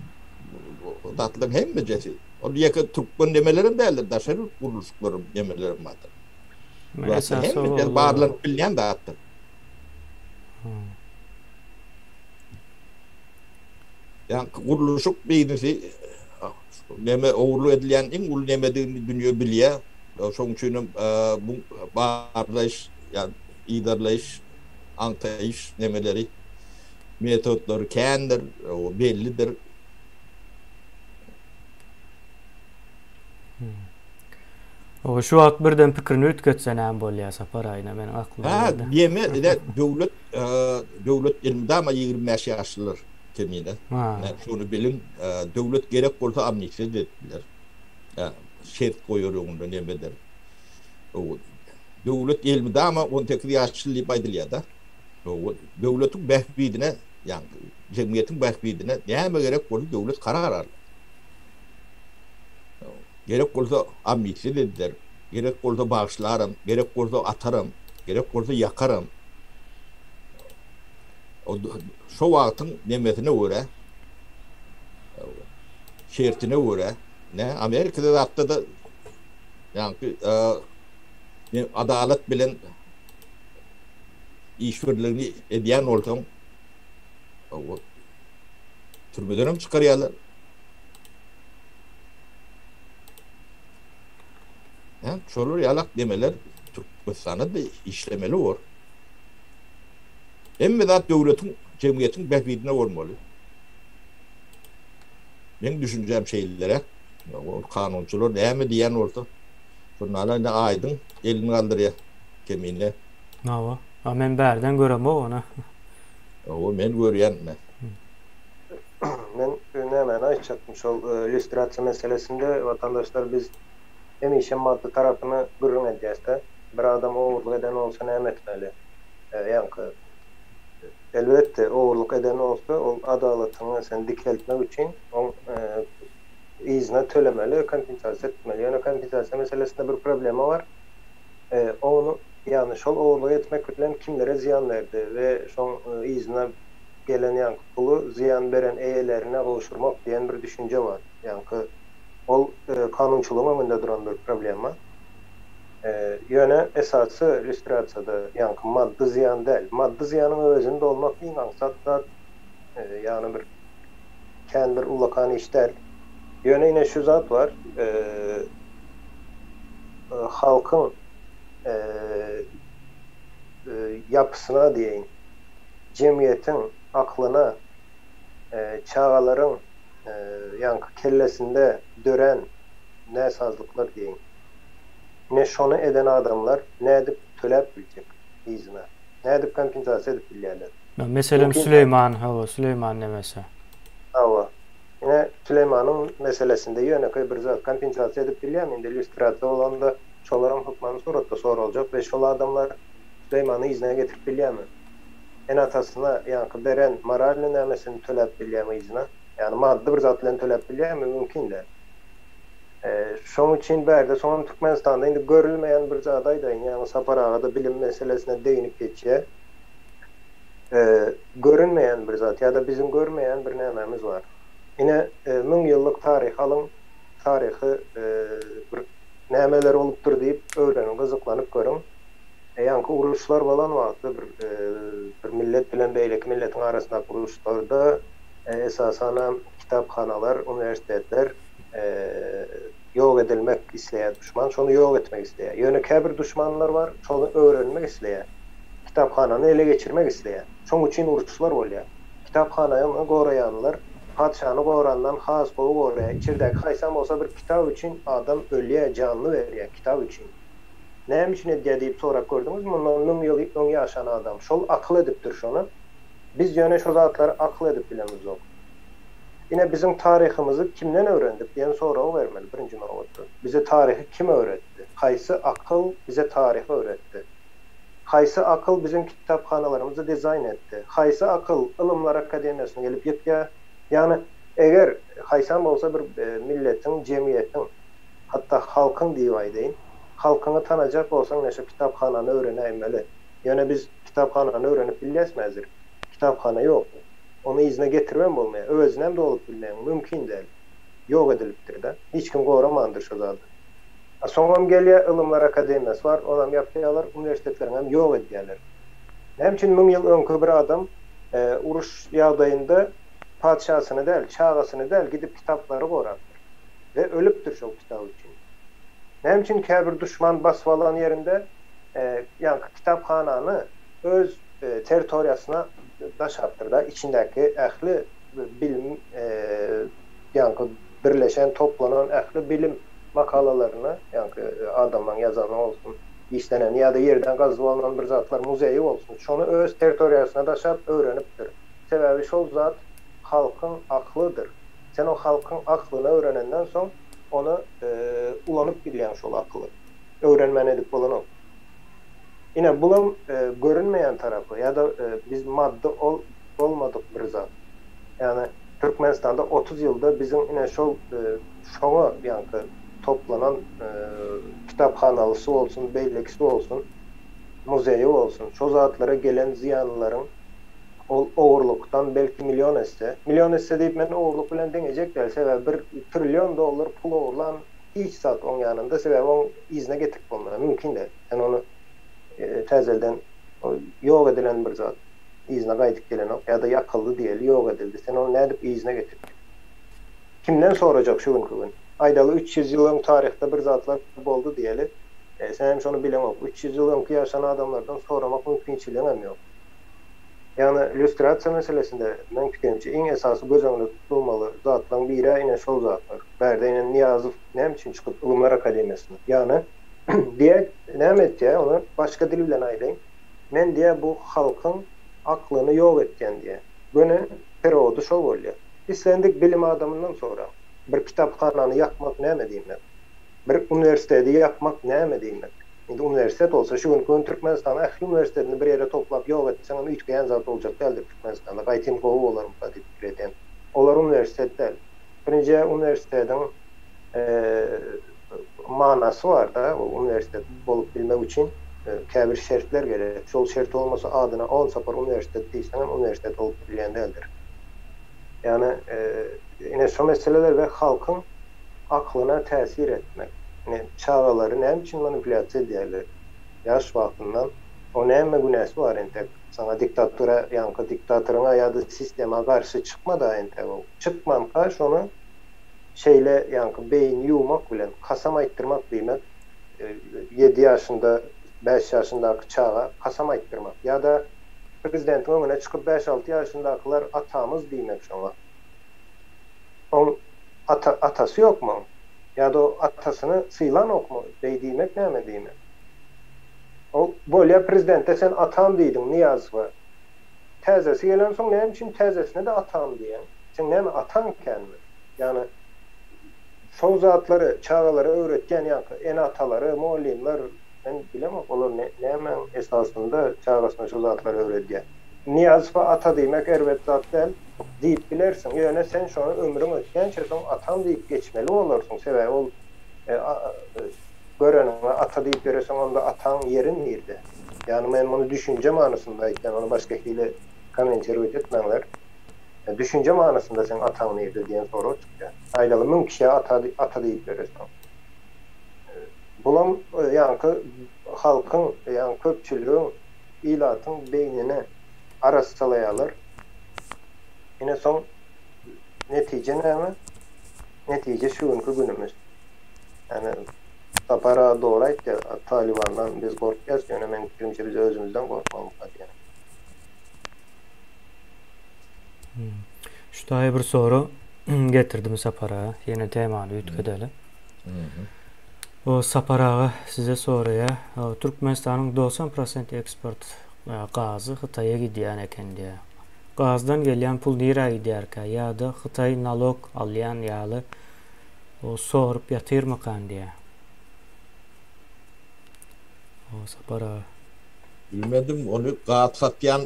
O da atlar hemme jeti. O ýeke Türkmen nemelerim däldir, daşary guruluşuklarym nemelerim wadyr. Mesela hemme barlan bilýän da atdy. Yani guruluşuk beýnisi neme owurlu edilýän iň ul nemediğini dünýä bilýär. Şoň üçin bu barlaş, yani idarlaş, antaýyş nemeleri, metodlary kendir, o bellidir. O şu wagt birden pikirini ütketsen hem bolýar Saparaýna meniň aklymda. Ha, diýme döwlet ilminde ama 25 ýaşlylar keminde. Şunu bilin, döwlet gerek bolsa amnistiýa etdiler. Şert goýar öňünde nemedir. O döwlet ilminde ama 18 ýaşly baýdylýar da. O döwletiň behbidine, ýani jemgyýetiň behbidine näme gerek bolsa döwlet karar alýar. Gerek bolsa amnistiýa dediler. Gerek bolsa bağışlarım, gerek bolsa atarım, gerek bolsa yakarım. O şo wagtyň nemetine görä, şertine görä, ne Amerikada da atda da ýani adalet bilen işbirligini edýän bolsaň, o türmeden hem çykarýarlar. Şolar yalak demeler Türkmenistan'da da işlemeli var. Emme zat devletin, cemiyetin behbidine olmalı. Ben düşüneceğim şeylere, o kanunçular ne diyen olsa, şunlarla da aydın, elini kaldırıyor keminle. Nawa. Men bärden görem onu. O men görýän ne? Men hemen açacaktım şu illüstrasyon meselesinde vatandaşlar biz hem maddi tarafını görün ediyeste. Bir adam oğurluk eden olsa ne etmeli? Yankı elbette oğurluk eden olsa o adaletini sen dikeltmek için on izne tölemeli, kompensasyon etmeli. Yani kompensasyon meselesinde bir problemi var. Onu yani şol oğurluk etmek bilen kimlere ziyan verdi ve son izne gelen yankı pulu ziyan veren eyelerine kavuşturmak diyen bir düşünce var. Yankı o kanunçuluğun önünde duran bir problem var. Yöne esası illüstrasyada yankı maddi ziyan değil. Maddi ziyanın özünde olmak bir maksatlar yani bir kendi bir ulakan işler. Yöne yine şu zat var. Halkın yapısına diyeyim. Cemiyetin aklına çağaların yankı kellesinde dören ne sazlıklar diyeyim. Ne şonu eden adamlar ne edip tölep bilecek izine. Ne edip kompensasyon edip bilirler. Meselem Süleyman nemese. Ava. Yine Süleyman'ın meselesinde yöne koy bir zat kompensasyon edip bilirler. İllüstrasyon olan da şoların hukmanı sonra olacak ve şol adamlar Süleyman'ı izine getirip bilirler. En atasına yankı beren maralini nemesini tölep bilirler izine. Yani maddi bir zatla tölep bilirler mümkün değil. Şoň için bärde soňam Türkmenistanda indi görülmeýän bir jadaýda ýani Sapar agada bilim meselesine değinip geçýär. Görünmeýän bir zat ýa-da bizim görmeýän bir nämemiz var. Ine 1000 ýyllyk taryh alın, taryhy bir nämeler bolupdyr diýip öwrenin, gyzyklanyp görün. Ýa-ni uruşlar bolan wagtda bir millet bilen beýleki milletin arasynda uruşlarda esasen kitapxanalar, universitetler yok edilmek isteyen düşman, şonu yok etmek isteyen. Yönü kebir düşmanlar var, şonu öğrenmek isteyen. Kitaphananı ele geçirmek isteyen. Şonun için uruşlar oluyor. Kitaphanayı koruyanlar, padişahını koruyandan has kolu koruyan. İçerideki haysam olsa bir kitap için adam ölüye canlı veriyor, kitap için. Neyim için ediyor deyip sonra gördünüz mü? Onun yaşayan adam. Şol akıl ediptir şunu. Biz yöne şu zatları akıl edip bilemiz yok. Yine bizim tarihimizi kimden öğrendik diyen sonra o vermeli. Birinci nokta. Bize tarihi kim öğretti? Haysı akıl bize tarihi öğretti. Haysı akıl bizim kitapxanalarımızı dizayn etti. Haysı akıl Ilimler Akademiyasına gelip yetki. Yani eğer haysam olsa bir milletin, cemiyetin, hatta halkın divaydayın, halkını tanacak olsan neşe kitapxananı öğrenemeli. Yani biz kitapxananı öğrenip bilmezmezdir. Kitapxana yok. Onu izne getirmem olmaya. Özünem de olup bilmem. Mümkün değil. Yok ediliptir de. Hiç kim koramandır şu zaten. Sonra geliyor Ilimler Akademiyası var. Onam yapıyorlar. Üniversitetlerin hem yok ediyorlar. Hem için 1000 yıl önkü bir adam uruş yağdayında padişahsını değil, çağasını değil gidip kitapları koraktır. Ve ölüptür şu kitap için. Hem için kebir düşman basvalan yerinde yani kitaphananı öz teritoriyasına daşattır da içindeki ehli bilim yani birleşen toplanan ehli bilim makalalarını yani adamdan yazan olsun işlenen ya da yerden kazıp alınan bir zatlar muzeyi olsun şunu öz teritoriyasına daşap öğreniptir. Sebebi şol zat halkın aklıdır. Sen o halkın aklını öğrenenden son onu ulanıp bilen şol aklı. Öğrenmen edip bulanıp. Yine bunun görünmeyen tarafı ya da biz madde olmadık bir zat. Yani Türkmenistan'da 30 yılda bizim yine şoňa yani toplanan kitapxanalısı olsun, beylekisi olsun, muzeyi olsun, şu zatlara gelen ziyanlıların oğurluktan belki milyon etse deyip ben oğurluk bilen denecek değil. Sebebi $1 trilyon pul oğurlan hiç zat onun yanında sebebi onun izne getirip olmaya mümkün değil. Yani onu tezelden yok edilen bir zat izne qaytıp gelen o ya da yakıldı diyelim yok edildi. Sen onu ne edip izne getirdin? Kimden soracak şu gün? Aydalı 300 yılın tarihte bir zatlar oldu diyelim. Sen hem şonu bilen ok. 300 yıl önkü yaşanan adamlardan soramak mümkünçiliğin hem yok. Yani illüstrasiya meselesinde men fikrimçe en esası göz önünde tutulmalı zatların biri ine şol zatlar. Berde ine Niyazov nem için çıkıp Ilimler Akademiyasına. Yani diye nemet ya onu başka dil bilen aylayın. Men diye bu halkın aklını yok etken diye. Göne perodu şol bolýar. İslendik bilim adamından sonra bir kitapxanany yakmak näme diýmek? Bir üniversitede yapmak näme diýmek? Indi üniversitet olsa şu gün Türkmenistan ähli üniversitetini bir yere toplap yok etsen onu ütgeyen zat olacak däldir Türkmenistan'da. Gaýtym gowy bolarym da diýip bilýän. Olar üniversitetler. Birinji üniversiteden manasy var da o üniversitet bolup bilmek için käbir şertler gerek. Şol şert olmasa adyna 10 sapar üniversitet diýsen üniversitet bolup bilýän däldir. Yani yine şu meseleler ve halkın aklına tesir etmek. Yani çağaları ne için manipülasyon ediyorlar? Yaş vaktinden o neyme günahı var entek. Sana diktatura yankı diktatörüne ya da sisteme karşı çıkma da entek o. Çıkmam karşı onu şeyle yankı beyin yumak bilen kasama ettirmek demek. 7 yaşında 5 yaşındaki çağa kasama ettirmek. Ya da prezidentin önüne çıkıp 5-6 yaşındakiler atamız demek şuna. Onun atası yok mu? Ya da o atasını sıylan ok mu? Deydiğimek ne mi demek? O böyle prezidente sen atam deydin Niyazova. Tezesi gelen son ne için tezesine de atam diyen. Sen ne mi atanken mi? Yani şu zatları, çağaları öğretken yankı en ataları, muallimler ben bilemem olur ne hemen esasında çağasına şu zatları öğretken. Niyazova ata demek elbet zaten deyip bilersin. Yani sen şu an ömrün ötkençe son atam deyip geçmeli olursun. Sever ol görenine ata deyip görürsen onda atan yerin nerede? Yani ben bunu düşünce manasındayken onu başka hile komenteri etmenler. Düşünce manasında sen atan nerede diyen soru çıkıyor. Aylalı mümkün ata deyip görürsen. Bunun yankı halkın yani köpçülüğün ilatın beynine arasalayalar. Yine son netice ne mi? Netice şu günkü günümüz. Yani Sapara doğrayıp da Taliban'dan biz korkuyoruz ki hemen fikrimce biz özümüzden korkmamız yani. Şu da bir soru getirdim Sapara'ya. Yeni temanı ütkedelim. O Sapara'a size soruya Türkmenistan'ın 90% eksport gazı Xitay'a gidiyor eken diye. Gazdan gelen pul nira giderken ya da Xitay nalog alayan yalı o sorup yatırmakan diye. O Sapara. Bilmedim onu gaz satyan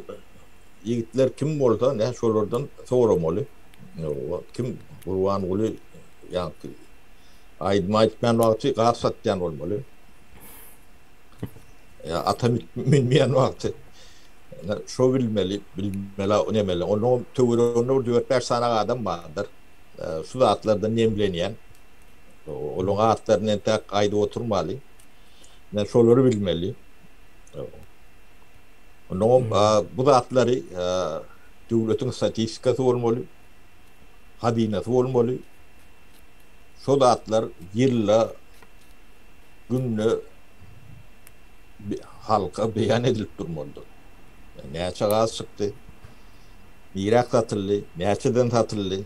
yigitler kim bolsa ne şolardan soramalı. Kim Urwan ulu yani aydmaytman vakti gaz satyan olmalı. Ya atam bilmeyen vakti. Şu bilmeli önemli. Onun tövürünü 4-5 tane adam vardır. Şu zatlardan nemleniyen. Onun atlarının tek kaydı oturmalı. Yani şoları bilmeli. Onun bu zatları devletin statistikası olmalı. Hadinesi olmalı. Şu zatlar yılla günlü halka beyan edilip durmalıdır. Näçe gaz çıktı, Irak satıldı, näçeden satıldı,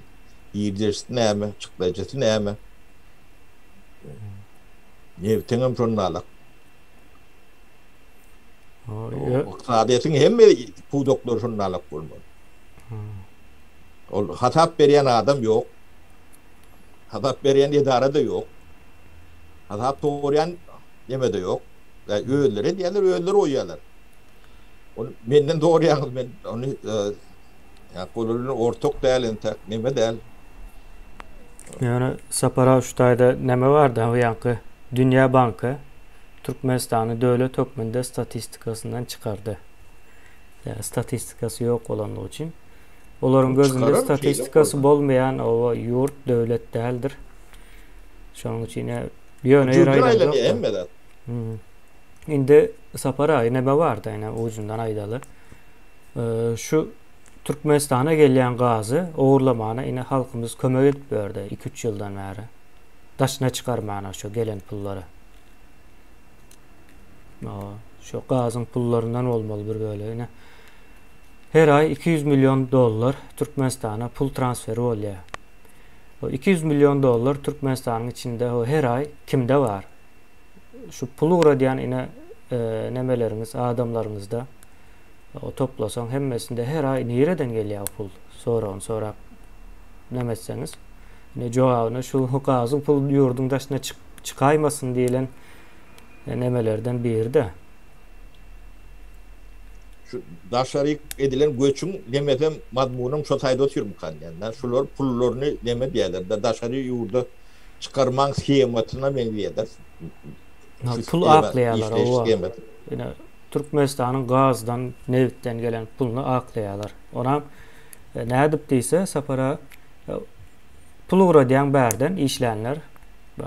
ýerjesi näme, çıklayjasy näme. Nevteňem şonnalyk. Iqtisadiýatyň hemme puudoklar şonnalyk bolmaly. Ol hatap berýän adam ýok. Hatap berýän edara da ýok. Hatap torýan neme de ýok. Öýleri diýerler, öýleri oýýarlar. Menden doğru yalnız ben onu yani kolunun ortak değerli neme değil. Yani Sapara Uştay'da neme vardı o yankı Dünya Bankı Türkmenistan'ı devlet hükmünde statistikasından çıkardı. Yani statistikası yok olan o için. Onların gözünde statistikası olmayan o yurt devlet değildir. Şu an için bir yöne ayrılıyor. Indi Sapara neme vardı yine ucundan aydalı. Şu Türkmenistan'a gelen gazı oğurlamana yine halkımız kömek edip verdi 2-3 yıldan beri. Daşına çıkarmana şu gelen pulları. Şu Türkmenistana gelen gazı oğurlamana yine halkymyz kömek edip berdi 2-3 ýyldan bäri. Daşyna çykarmana şu gelen pulları. 2-3 ýyldan bäri. Şu gazın pullarından olmalı bir böyle. Her ay 200 milyon dolar Türkmenistan'a pul transferi oluyor. O 200 milyon dolar Türkmenistan'ın içinde o her ay kimde var? Şu pulu uğrayan nemeleriniz, adamlarınızda o toplasan hemmesinde her ay nereden geliyor pul? Sonra nemetseniz. Cevabını şu gazın pul yurdun dışına çıkaymasın diyen nemelerden biri de. Şu daşary edilen göçün nemeden madmunum şu taýda oturmuşkan yani. Şular pullarını neme diýerler da daşary ýurda çıkarman schematyna benziýär. Pul aklayalar o. Yine Türkmenistan'ın gazdan, nevitten gelen pulunu aklayalar. Ona ne edip deyse sapara pul uğrayan berden işlenler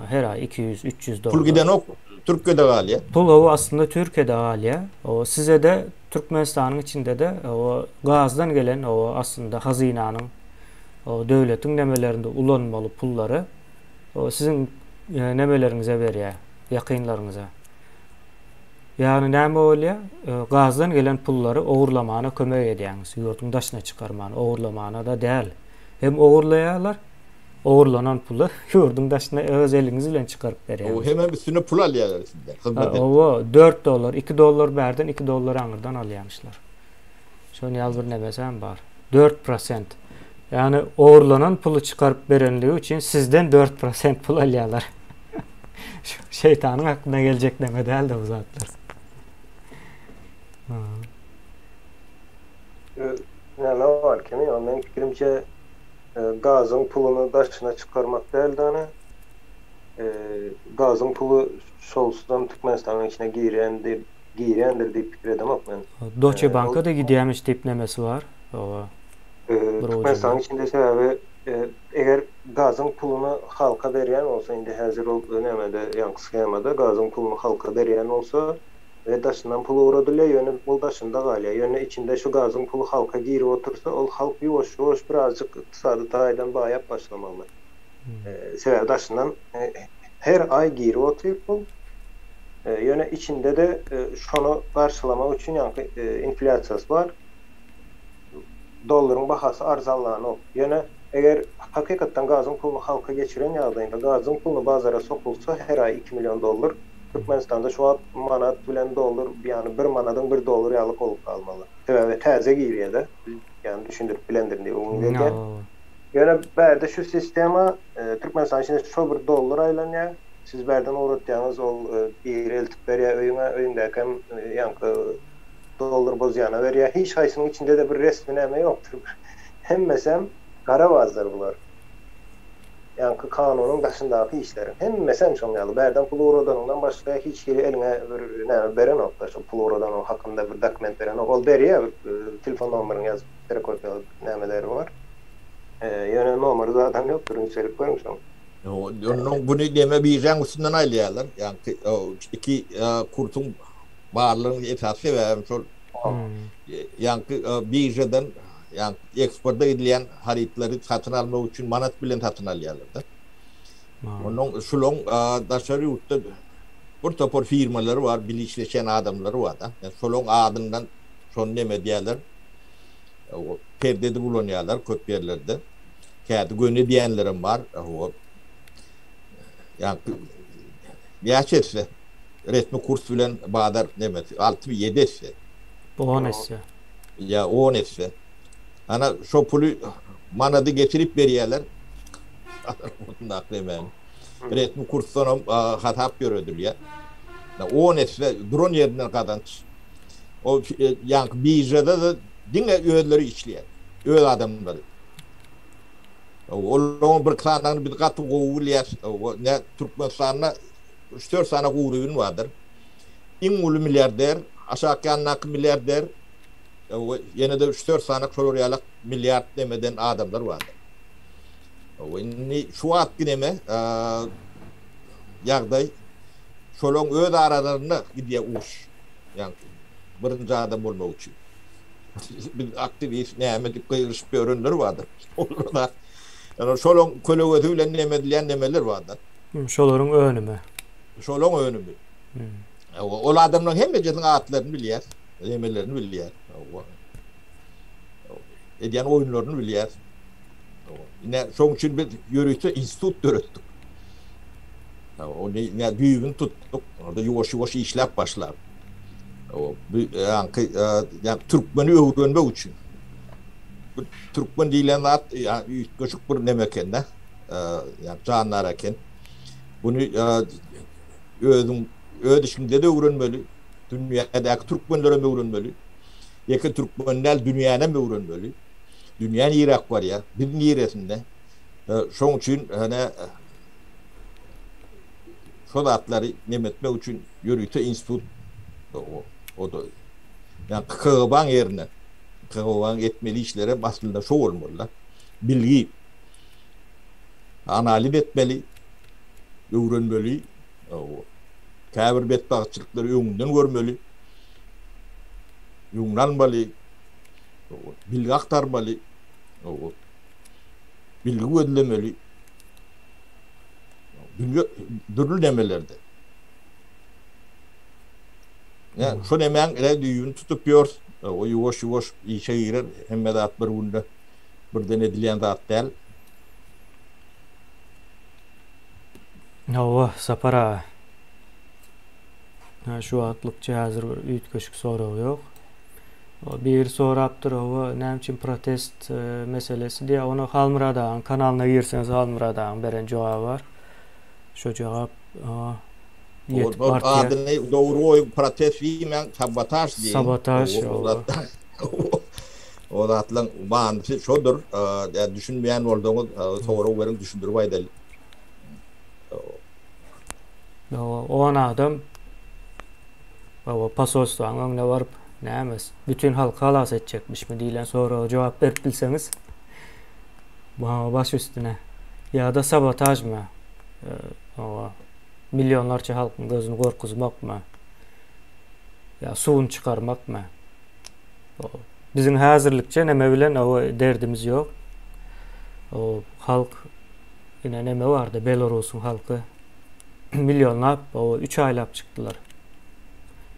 her ay 200-300 dolar. Pul giden ok Türkiye'de galiye. Pul o aslında Türkiye'de galiye. O size de Türkmenistan'ın içinde de o gazdan gelen o aslında hazinanın o devletin nemelerinde ulanmalı pulları o sizin nemelerinize veriyor, yakınlarınıza. Yani neme oluyor? Gazdan gelen pulları oğurlamana kömek ediyorsunuz. Yurtun dışına çıkarmana, oğurlamana da değil. Hem oğurlayalar, oğurlanan pulu yurdun dışına öz elinizle çıkarıp veriyorsunuz. O hemen üstüne pul alıyorlar sizden. O 4 dolar, 2 dolar berden 2 dolar anırdan alıyormuşlar. Şunu yazır nemesem var. 4%. Yani oğurlanan pulu çıkarıp verenliği için sizden 4% pul alıyorlar. Şeytanın aklına gelecek deme değil de bu zatlar. Ne var ki? Benim fikrimce gazın pulunu dışına çıkarmak değil de hani gazın pulu solsudan Türkmenistan'ın içine girendir deyip fikir edemem ben. Deutsche Bank'a da gidiyormuş tiplemesi var. Türkmenistan'ın içinde sebebi eğer gazın pulunu halka veriyen olsa indi hazır ol önemede yankı schemada gazın pulunu halka veriyen olsa ve daşından pulu uğradılıyor yönü pul daşında galiye yönü içinde şu gazın pulu halka giri otursa o halk yavaş birazcık iktisadi taydan bayap başlamalı. Sebebi daşından her ay giri oturuyor pul yönü içinde de şunu karşılamak için yankı inflasyası var. Doların bahası arzallığını ol. Yani eğer hakikaten gazın pulunu halka geçiren yağdayında gazın pulunu bazara sokulsa her ay 2 milyon dolar Türkmenistan'da şu an manat bilen dolar yani bir manatın 1 dolar yağlık olup kalmalı. Ve taze giriye de yani düşündürüp bilendir diye umumiyete. Yani berde şu sistema Türkmenistan içinde şu 1 dolar aylanıyor. Siz berden uğratacağınız ol bir eltip veriyor öyündeyken yankı dolar bozyana veriyor. Hiç haysının içinde de bir resmineme yoktur. Hemmesem karavazlar bunlar. Yani kanunun dışındaki işlerin. Hemmesem şonyalı. Berden pul uğradanından başka hiç kere eline bir veren oklar. Pul uğradan hakkında bir dokument veren ol beriye telefon numarını yazıp kopyalı nemeleri var. Yani numarı zaten yoktur. Üstelik koymuşum. Bunu deme bir jen üstünden aylayalar. Yani iki kurtun varlığın esası ve yani birjadan yani eksporta edilen haritleri satın almak için manat bilen satın alıyorlardı. Onun şulon daşary yurtta bir topor firmaları var, bilinçleşen adamları var da. Yani şulon adından son neme diýerler. O perdede bulanıyorlar köp yerlerde. Kädi göne diýenlerim var. O yani gerçekse resmi kurs bilen badar nemeti 6-7 etse. Bu 10 etse. Ya 10 etse. Ana şu pulu manadı getirip veriyorlar. Bunu aklemen. Resmi kursdan hatap görüdür ya. 10 etse drone yerinden kazanç. O yani birjada da dinle öğeleri işleyen. Öğe adamları. Onun bir kanalın bir katı kovuluyar. Ne Türkmenistan'da 3-4 tane kuyruğun vardır. İngulu milyarder, aşağı yannak milyarder, yine de 3-4 tane koloryalık milyar demeden adamlar vardır. Şu at güneme yağday şolon öde aralarında gidiyor uç. Yani birinci adam olmak için. Bir aktivist neymedik kıyırış bir ürünler vardır. Olur da yani şolon kölögötüyle nemedilen nemeler vardır. Şolorun önümü. Şolon önümü. O adamların hemmecinin atlarını bilýär, emelerini bilýär. Edýän oýunlaryny bilýär. Ne şoň üçin bir ýörükde institut döretdik. O ne düýbüni tuttuk. Orada ýuwaş işläp başlar. O yani Türkmeni öwrenmek üçin. Bu Türkmen diýilen zat yani göçük bir nemekende. Yani canlar eken. Bunu öz işinde de öwrenmeli. Dünýädäki Türkmenlere öwrenmeli. Ýeke Türkmenler dünýäne öwrenmeli. Dünýäň ýerak bar ya, bir ýeresinde. Şoň üçin şol atlary nemetmek üçin ýörükde institut o da yani kıban yerine kıban etmeli işlere aslında şu olmalı. Bilgi analiz etmeli, öwrenmeli. Käbir betbagçylykları öňünden görmeli. Ýuňlanmaly. Bilgi aktarmaly. Bilgi ödlemeli. Bilgi dürlü demelerde. Ya şu hemen düýbüni tutup ýör. O ýuwaş işe girer. Hemme zat bir günde birden edilen zat däl. Sapara. Şu atlıkça hazır üýtgeşik soraw ýok. Bir sorapdyr o nämçin protest meselesi diye onu Halmıradağ'ın kanalyna girseniz Halmıradağ'ın beren jogaby bar. Şu jogap O adyny dogry oý protest diýmen sabotaj diýen. Sabotaj. O zatlaryň bandy şodur. Düşünmeýän boldyňyz soraw beriň düşündirip aýdaly. O adam pasolstwaň öňüne baryp nämes bütün halka halas etjekmişmi diýilen soraga jogap berip bilseňiz baş üstüne ýa-da sabotajmy milyonlarca halkyň gözüni gorkuzmakmy ýa suwun çykarmakmy biziň häzirlikçe neme bilen derdimiz ýok. O halk ine neme bardy Belarusyň halky milyonlap 3 aylap çykdylar.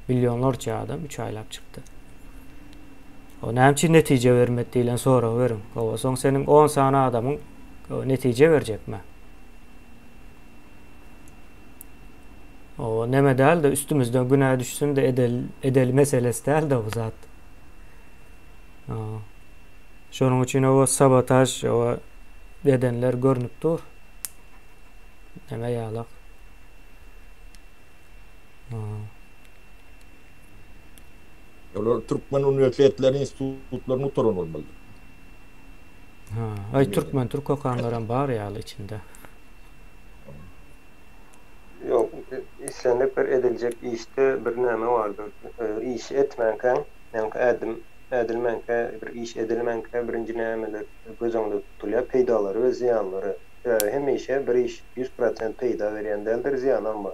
Milyonlarca adam 3 aylap çykdy. O näçe netije bermedi diýilen soraw berin. O soň seniň 10 sana adamyň netije berjekmi? O neme däl de üstümizden günah düşsün de edel meselesi däl de bu zat. Şonuň üçin o sabotaj o edenler görnüp dur. Neme ýalak. Olar Türkmen üniversiteleri, institutlaryny uturan bolmaly. Türk okanlaram bar ýaly içinde. Yok, islenip bir edilecek işte bir näme vardır. İş etmenken, yani edilmenke, bir iş edilmenke birinci nämeler göz öňünde tutulýar, peýdalary we ziyanlary. Hemişe bir iş 100% peýda berýän däldir, ziyanam bar.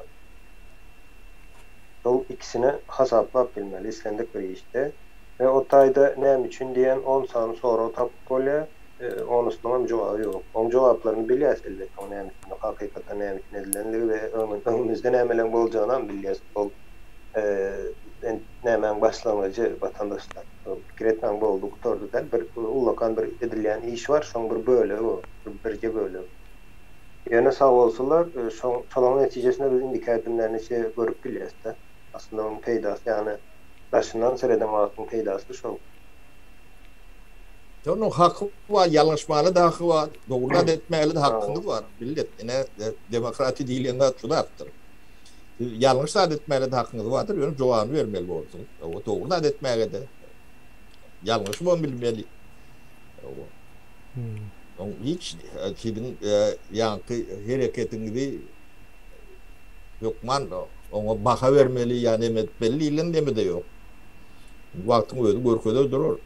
O ikisini hasaplap bilmeli islendik bir işte. Ve o taýda näme üçin diýen 10 sany sonra tapyp bolýar. Onusyna jogaby ýok. On jogaplaryny bilýäs elbetde. O näme üçin hakykatda näme üçin edilenligi we öňümizde nämeler boljagyny bilýäs. Ol näme başlangyjy vatandaşlar kiretmen bolduk tordudan bir ulakan bir edilen iş var. Şoň bir bölegi o. Birje bölegi. Ýöne sag bolsalar, şoň netijesinde biz indikatorlaryny görüp bilýäs. Aslında onun peýdasy ýani başyndan sereden wagtyň peýdasy şol. Onun hakkı var, yanlışmalı da hakkı var, doğrudan etmeli de hakkınız var. Millet, yine demokrati diýilen de şulardır. Yanlış da etmeli de hakkınız vardır, yani cevabını vermeli olsun. O doğrudan etmeli de. Yanlış mı bilmeli? Hiç sizin yankı hareketinizi yokman, ona baka vermeli, yani etmeli ilen deme de yok. Vaktin öyle görkede durur.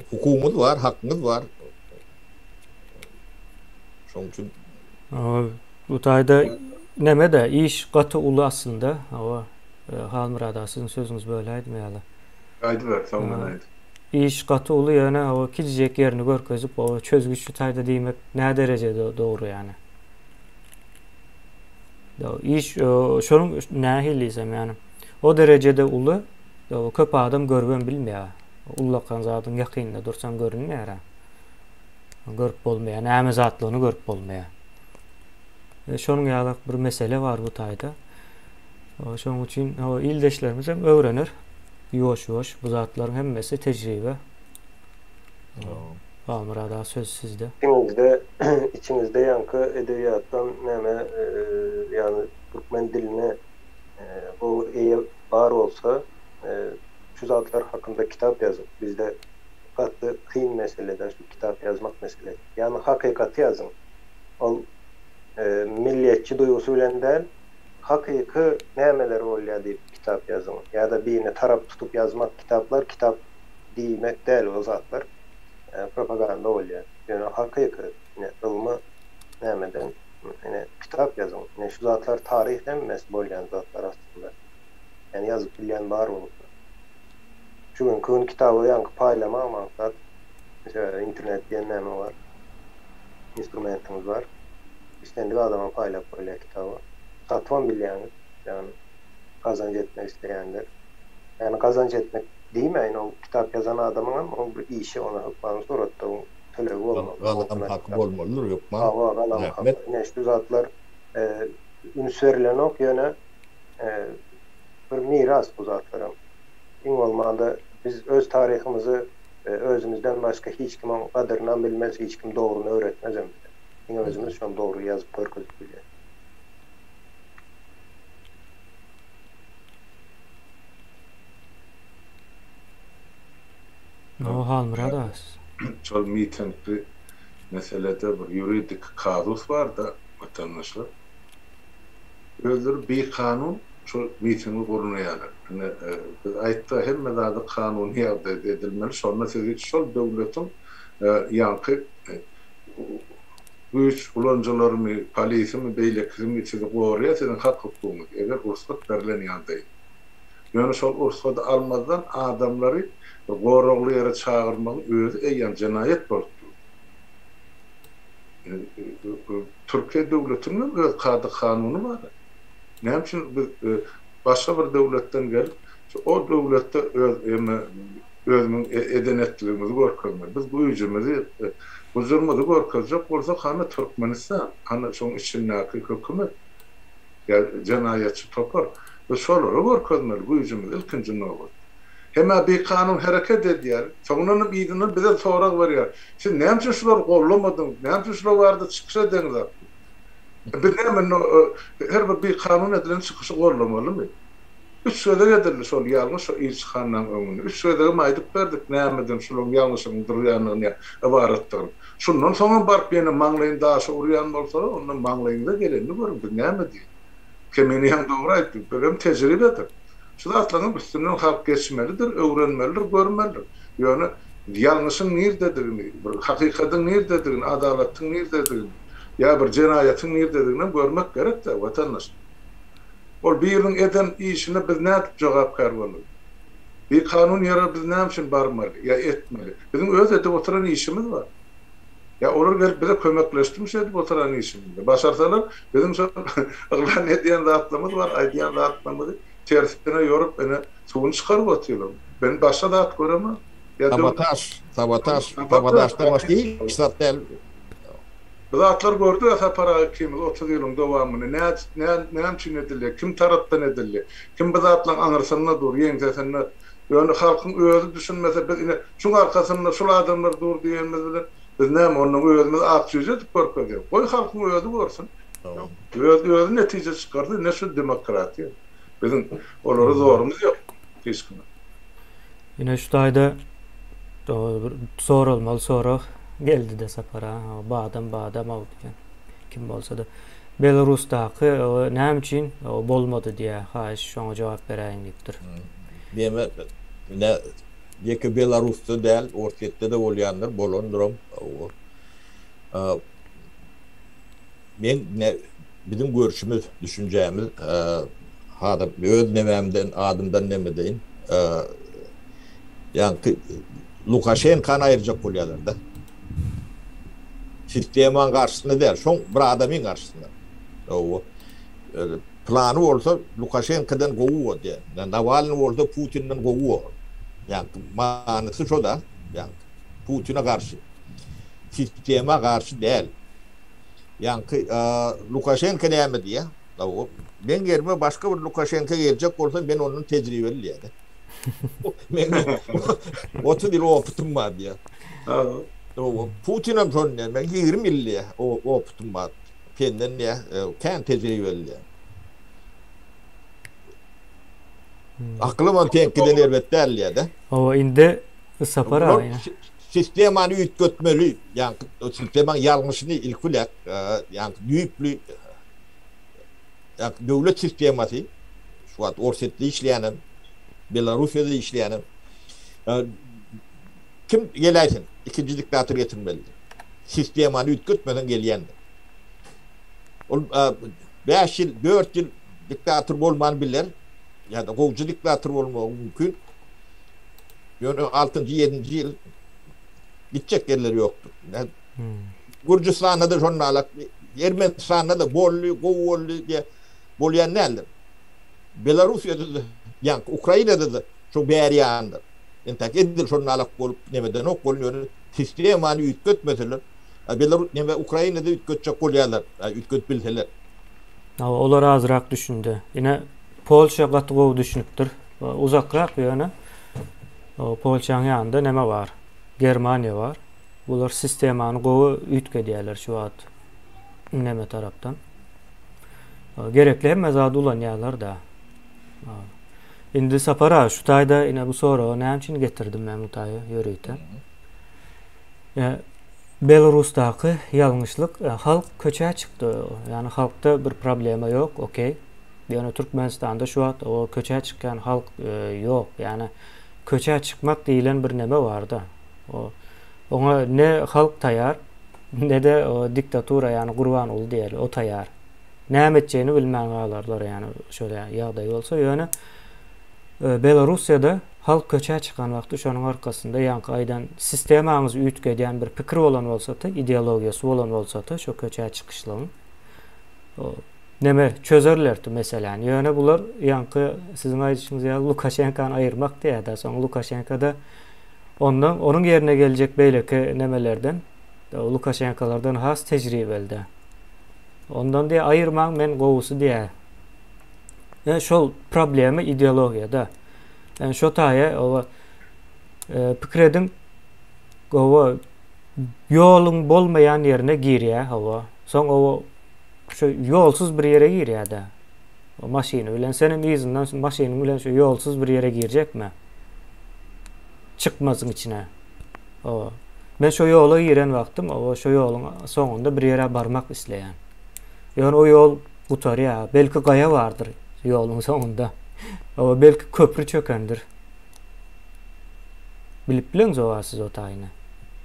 Hukumumuz var, hakkımız var. Şoň üçin bu taýda neme de iş gaty uly aslında. Halmyrada sizin sözüňiz böyle aýdym ýaly. Aýdyber, tamam aýdy. İş gaty uly ýöne o kiljek ýerini görkezip o çözgüçlü taýda diýmek nä derejede dogry ýani. İş şonun nähiliysem yani. O derecede ulu köp adam görben bilmeýär. Ullakan zatın ýakynynda dursan görünmeýär. Görüp bolmaýar, näme zatlygyny görüp bolmaýar. Şonuň ýaly bir mesele var bu taýda. Şonuň üçin ildeşlerimiz hem öwrenir. Ýoş-ýoş bu zatlaryň hemmesi tejribe. Halmara da söz sizde. İçinizde yankı edebiyattan näme yani Türkmen diline bu var olsa şu zatlar hakkında kitap yazın. Bizde katı kıyın meseleden şu kitap yazmak mesele. Yani hakikati yazın. O milliyetçi duygusu bilen değil, hakiki nämeler bolýar diýip kitap yazın. Ya da birini tarap tutup yazmak kitap diýmek değil o zatlar. Propaganda bolýar. Yani hakiki ilmi nämeden kitap yazın. Şu zatlar tarihden emas bolýan zatlar aslında. Yani yazıp bilýän bar bolup. Şu gün kitabı yankı paýlama maksat. Mesela internet diýen näme var. Instrumentimiz var. İstendiği adama paýlap bolýar kitabı. Satwan bilýäňiz. Yani kazanç etmek isteýänler. Yani kazanç etmek diýmeýin o kitap yazan adamyň o bir işi ona hukman soratda tölebi bolmaly. Galam hakkı bolmalydyr ýokma. Galam hakkı. Şu zatlar üns verilen ok ýöne bir miras bu zatlara. Iň bolmanda biz öz tarihimizi özümizden başka hiç kim kadrından bilmez, hiç kim doğrunu öğretmez hem de. Yine özümüz şu an doğru yazıp törküzüp biliyor. O halmara da. Çol mitingli meselede bir yuridik kadus var da vatandaşlar. Öldür bir kanun şu mitingi korunayalar. Yani aytta hemme da kanun ýa-da edilmeli. Sonra siz şol döwletiň yankı güç ulanjalaryny, polisimi, beýlekimi sizi goýarýar, sizin hak hukukyňyz. Eger ursat berilen ýandaý. Yani şol ursat almadan adamlary gorogly ýere çağırmagy özü eýan jinayet bolupdy. Türkiýe döwletiniň öz kady kanuny bar. Näme üçin biz başga bir döwletden gelip o döwletde özüniň edenetligimizi görkezmek. Biz bu üjümüzi bu zulmyny görkezjek bolsak hana Türkmenistan, hana şoň içindäki hökümet ýa jinayetçi topar. Biz şolary görkezmeli bu üjümüz ilkinji nowbat. Hema bir kanun hareket edýär. Soňra birini bize sorak berýär. Siz näme üçin şular gollamadyň? Näme üçin şular barada çykyş ediňiz? Bir näme her bir kanun edilen çykyşy gollamalymy? Üç söýler edildi şol ýalňyş şo ilçihanyň öňünde. Üç söýleri maýdyp berdik nämeden şolaryň ýalňyşyny durýanyny ibaratdyr. Şundan soňra barp ýene maňlaýyn daşy urýan bolsa, ondan maňlaýynda geleni görüp näme diýip. Kimini hem dogry aýtdy. Benim tejribedir. Şu zatlaryň üstünden halk geçmelidir, öwrenmelidir, görmelidir. Ýöne ýalňyşyň nerdedigini, bir hakykatyn nerdedigini, adalatyň nerdedigini, ýa bir jenaýatyň nerdedigini görmek gerek de vatandaş. Ol biriniň eden işine biz nädip jogapkar bolar? Bir kanun ýara biz näme üçin barmaly, ýa etmeli? Bizim öz edip oturan işimiz var. Ya olar gelip bize kömekleştirmiş edip oturan işimiz. Başarsalar bizim şu ıglan ediyen dağıtlamız var, aydiyen dağıtlamız tersine yorup beni suğunu çıkarıp atıyorlar. Ben başta dağıt göremem. Sabotajdan başka hiç zat değil. Bu atlar gördü ya para kimiz 30 yılın devamını ne için edildi, kim taraftan edildi, kim bu atlan anırsınına dur, yengzesine, yani halkın özü düşünmese biz yine şunun arkasında şu adamlar dur diyemiz bilir, biz ne onun özümüz aksiyoncu edip korkuyor. Koy halkın özü görsün. Özü netice çıkardı, ne şu demokratiya. Bizim onları zorumuz yok. Hiç kimi. Yine şu dayda sorulmalı soru geldi de sapara. Badam av diyen. Kim bolsa da. Belarus'daki näme üçin bolmady diye haýyş şoňa jogap beräýin diýipdir. Deme ne ýeke Belarusda däl, ortatda da bolýandyr, bolandyram. Men bizim görüşimiz, düşünjämiz adam öz nebemden adamdan näme deýin? Yani Lukashenko'ny aýyrjak bolýarlar da. Sisteman karşısında der, şoň bir adamyň karşısında. planı olsa Lukashenko'dan gowu diye. Navalny olsa Putin'den gowu. Yani manası şu da yani Putin'e karşı sisteme karşı değil. Yani Lukashenko ne mi diye? Ben yerime başka bir Lukashenko gelecek olsa ben onun tecrübeli yani. Ben 30 yıl okutum var diye. Putin'im son ne? Ben 20 yıl ya okutum var. Kendinden ne? Kendi tecrübeli yani. Aklıma tenkiden elbette elliye de. O indi sapar abi. Sistemanı ütgötmeli. Yani sisteman yanlışını ilkulak. Yani büyüklü yani devlet sisteması şu an Orset'te işleyenin Belarusya'da işleyenin kim gelaysın? İkinci diktatör getirmeli. Sistemanı ütgötmeden geliyendir. 5 yıl, 4 yıl diktatör olmanı bilir. Ya da kovcu diktatör olmak mümkün. Yani 6. 7. yıl gidecek yerleri yoktur. Yani Gürcistan'da da şunlarla, Ermenistan'da da Bollu diye Bolyan nedir? Belarusya'da da, yani Ukrayna'da da çok beriyandır. Yani tek edilir şunlarla olup nemeden o oluyor. Sistemanı ütgötmeseler. Belarus ve Ukrayna'da ütgötecek oluyorlar. Ütgöt bilseler. Olar azrak düşündü. Yine Polşa qatıqow düşünüpdir. Uzakrak yani. Polşa'nın yanında neme var? Germaniya var. Bular sistemanı gowu ütke diýerler şu at. Neme tarapdan. Gerekli hem mezad ulan ýalar da. Indi sapara şu taýda ine bu soru näme üçin getirdim men bu taýy ýörüýte. Belarus'taki yanlışlık halk köçe çıktı. Yani halkta bir problemi yok. Okey. Yani Türkmenistan'da şu an o köçe çıkan halk yok. Yani köçe çıkmak deyilen bir neme vardı. Ona ne halk tayar ne de o diktatura yani kurban ol diye o tayar. Ne edeceğini bilmeyen ağlarlar yani şöyle yağday olsa yani Belarusya'da halk köçe çıkan vakti şunun arkasında yankı aydan sistemamızı ütke ediyen bir fikri olan olsa da ideologiyası olan olsa da şu köçe çıkışlığın neme çözerlerdi mesela. Yani bunlar yankı sizin ayışınız ya Lukashenko'nu ayırmak diye de sonra Lukashenko'da onun yerine gelecek beyleki nemelerden Lukashenko'lardan has tecrübelde. Ondan diye ayırmak men govusu diye. Yani şu problemi ideologiyada. Yani şu taýa o pikredin gowa yolun bolmayan yerine girýär hawa. Soň o şu yolsuz bir yere girýär da. O maşyny bilen senin izinden maşyny bilen şu yolsuz bir yere girecekmi? Çıkmazın içine. O ben şu yola giren vaktim o şu yolun soňunda bir yere barmak isleýän. Yani o yol gutarýar. Belki gaya vardır yolun soňunda. O belki köprü çökendir. Bilip bileňiz o siz o taýyny.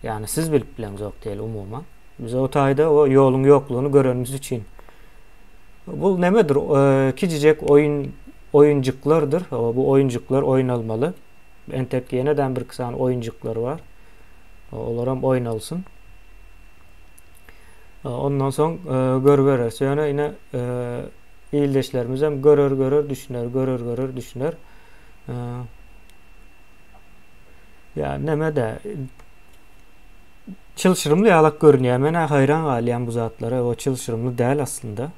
Yani siz bilip bileňiz ok diýil umuman. Biz o taýda o yolun ýoklugyny görenimiz üçin. Bu nemedir? Kicicek oyuncuklardır. Bu oyuncuklar oynalmalı. Entepki yeniden bir kısan oyuncuklar var. Olaram oynalsın. Ondan soň görberes. Yani yine ildeşlerimiz hem görür düşünür. Ya neme de çılşırımlı ýalak görünýär. Men hayran galýan bu zatlara. O çılşırımlı değil aslında.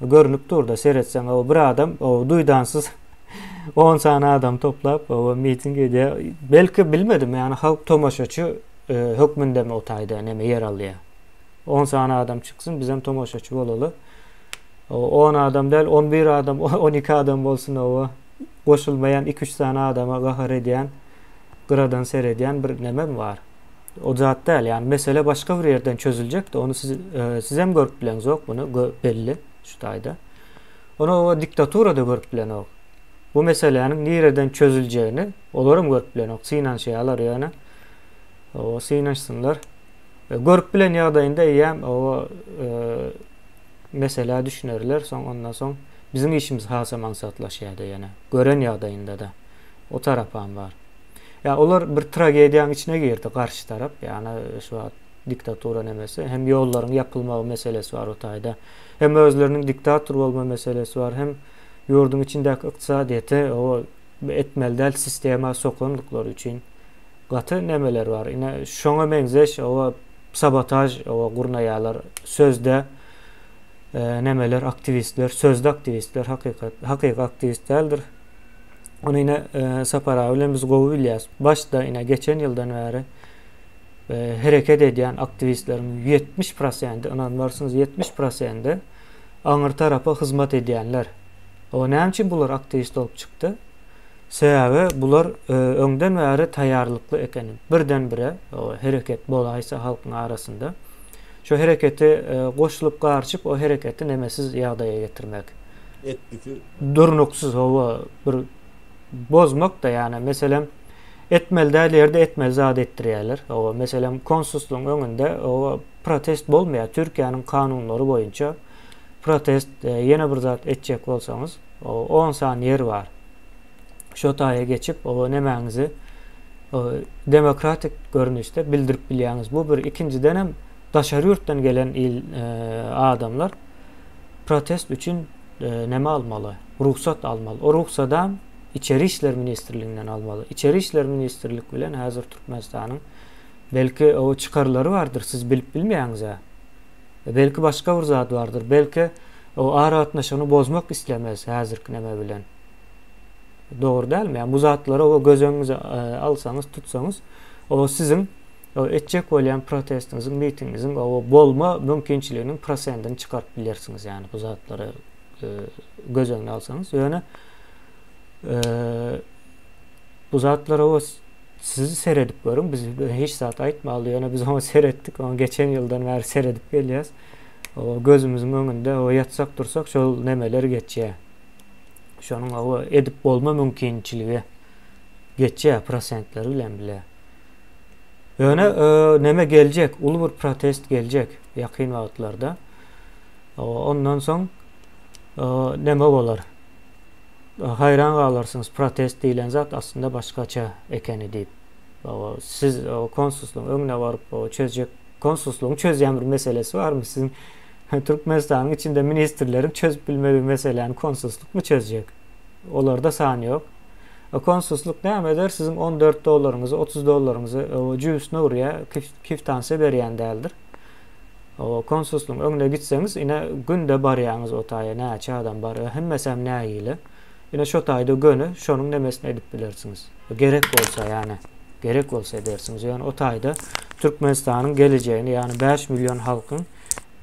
Görünüp durda seyretsen o bir adam o duydansız 10 tane adam toplap o miting ediyor. Belki bilmedim yani halk tomaşaçı hükmünde mi o taýda neme yer alýar. 10 tane adam çıksın bizim tomaşaçı bolaly. 10 adam değil 11 adam 12 adam bolsun o koşulmayan 2-3 tane adama gahar edýän gıradan seyredýän bir neme var. O zat değil yani mesele başka bir yerden çözülecek de onu siz hem görüp bileňiz ok bunu belli şu taýda. Onu o diktaturada görüp bilen ok. Bu meselenin nereden çözüleceğini olarım görüp bilen ok. Sinanç ýalar yani. O sinançsınlar. Görüp bilen ýagdaýynda ýa o mesela düşünürler ondan soň bizim işimiz hasa mansatlaşýardy yani. Gören ýagdaýynda da o tarapam var. Ya olar bir tragediýanyň içine girdi karşı tarap yani şu diktatura nemesi. Hem yolların yapılmağı meselesi var o tayda. Hem özlerinin diktator olma meselesi var. Hem yurdun içindeki iktisadiyete o etmeldel sistema sokunlukları için katı nemeler var. Yine şona benzeş o sabotaj, o gurnayalar sözde nemeler aktivistler, sözde aktivistler hakik aktivistlerdir. Onu yine sapara biz gowilyas. Başta yine geçen yıldan beri hareket eden aktivistlerin 70%, inanmarsınız 70% aňyr tarafa hizmet edenler. O näme üçin bular aktivist olup çıktı? Sebäbi bular öňden bäri taýýarlykly ekeni. Birden-bire o hareket bolaýsa halkyň arasında şu hareketi goşulup garşyp o hareketi nemesiz ýagdaýa getirmek. Etkisi Durnuksuz o bir bozmak da yani mesela etmeldäl ýerde etmel zat etdirýärler. O mesela konsullugyň öňünde o protest bolmaýar. Türkiýanyň kanunlary boýunça protest ýene bir zat etjek bolsaňyz o 10 saniýe yer bar. Şo taýa geçip o nemäňizi demokratik görnüşde bildirip bilýäňiz. Bu bir ikinciden hem daşary ýurtdan gelen adamlar protest üçin neme almalı? Ruhsat almalı. O ruhsadan İçeri İşler Ministrliginden almalı. İçeri İşler Ministrlik bilen hazır Türkmenistanyň belki o çıkarları vardır. Siz bilip bilmeýäňiz. Belki başka bir zat vardır. Belki o aratnaşyny bozmak islemez hazırky neme bilen. Doğru değil mi? Yani bu zatları o göz önüňize alsanız, tutsanız o sizin o etjek bolýan protestinizin, mitingingizin o bolma mümkinçiliginiň prosentini çıkarıp bilersiniz yani bu zatları göz önüne alsanız. Yani bu zatlara o sizi seyredip görün. Biz hiç zat aýtmaly. Yani biz onu seyrettik. Onu geçen yıldan beri seyredip gelýäs. O gözümüzün önünde o yatsak dursak şol nemeler geçýär. Şonun o edip bolma mümkinçiligi geçýär prosentleri bilen bile. Yani neme gelecek? Ulu bir protest gelecek yakın wagtlarda. Ondan soň neme bolar? Hayran galarsınız protest diýilen zat aslında başkaça ekeni diýip. Siz o konsullugyň öňüne baryp o çözjek konsullugyň çözýän bir meselesi barmy? Sizin Türkmenistanyň içinde ministrlerin çözüp bilmediği meseleni konsulluk mu çözecek? Olarda sany ýok. O konsulluk näme eder? Sizin 14 dollaryňyzy, 30 dollaryňyzy o cüsüne urýa kiftansa berýän däldir. O konsullugyň öňüne gitseňiz, ine günde barýaňyz o taýa näçe adam bar, hemmesem näýili. Yine şo taýda gönü şonuň nemesini edip bilersiniz. Gerek bolsa yani. Gerek bolsa edersiniz. Yani o taýda Türkmenistanyň geleceğini yani 5 milyon halkyň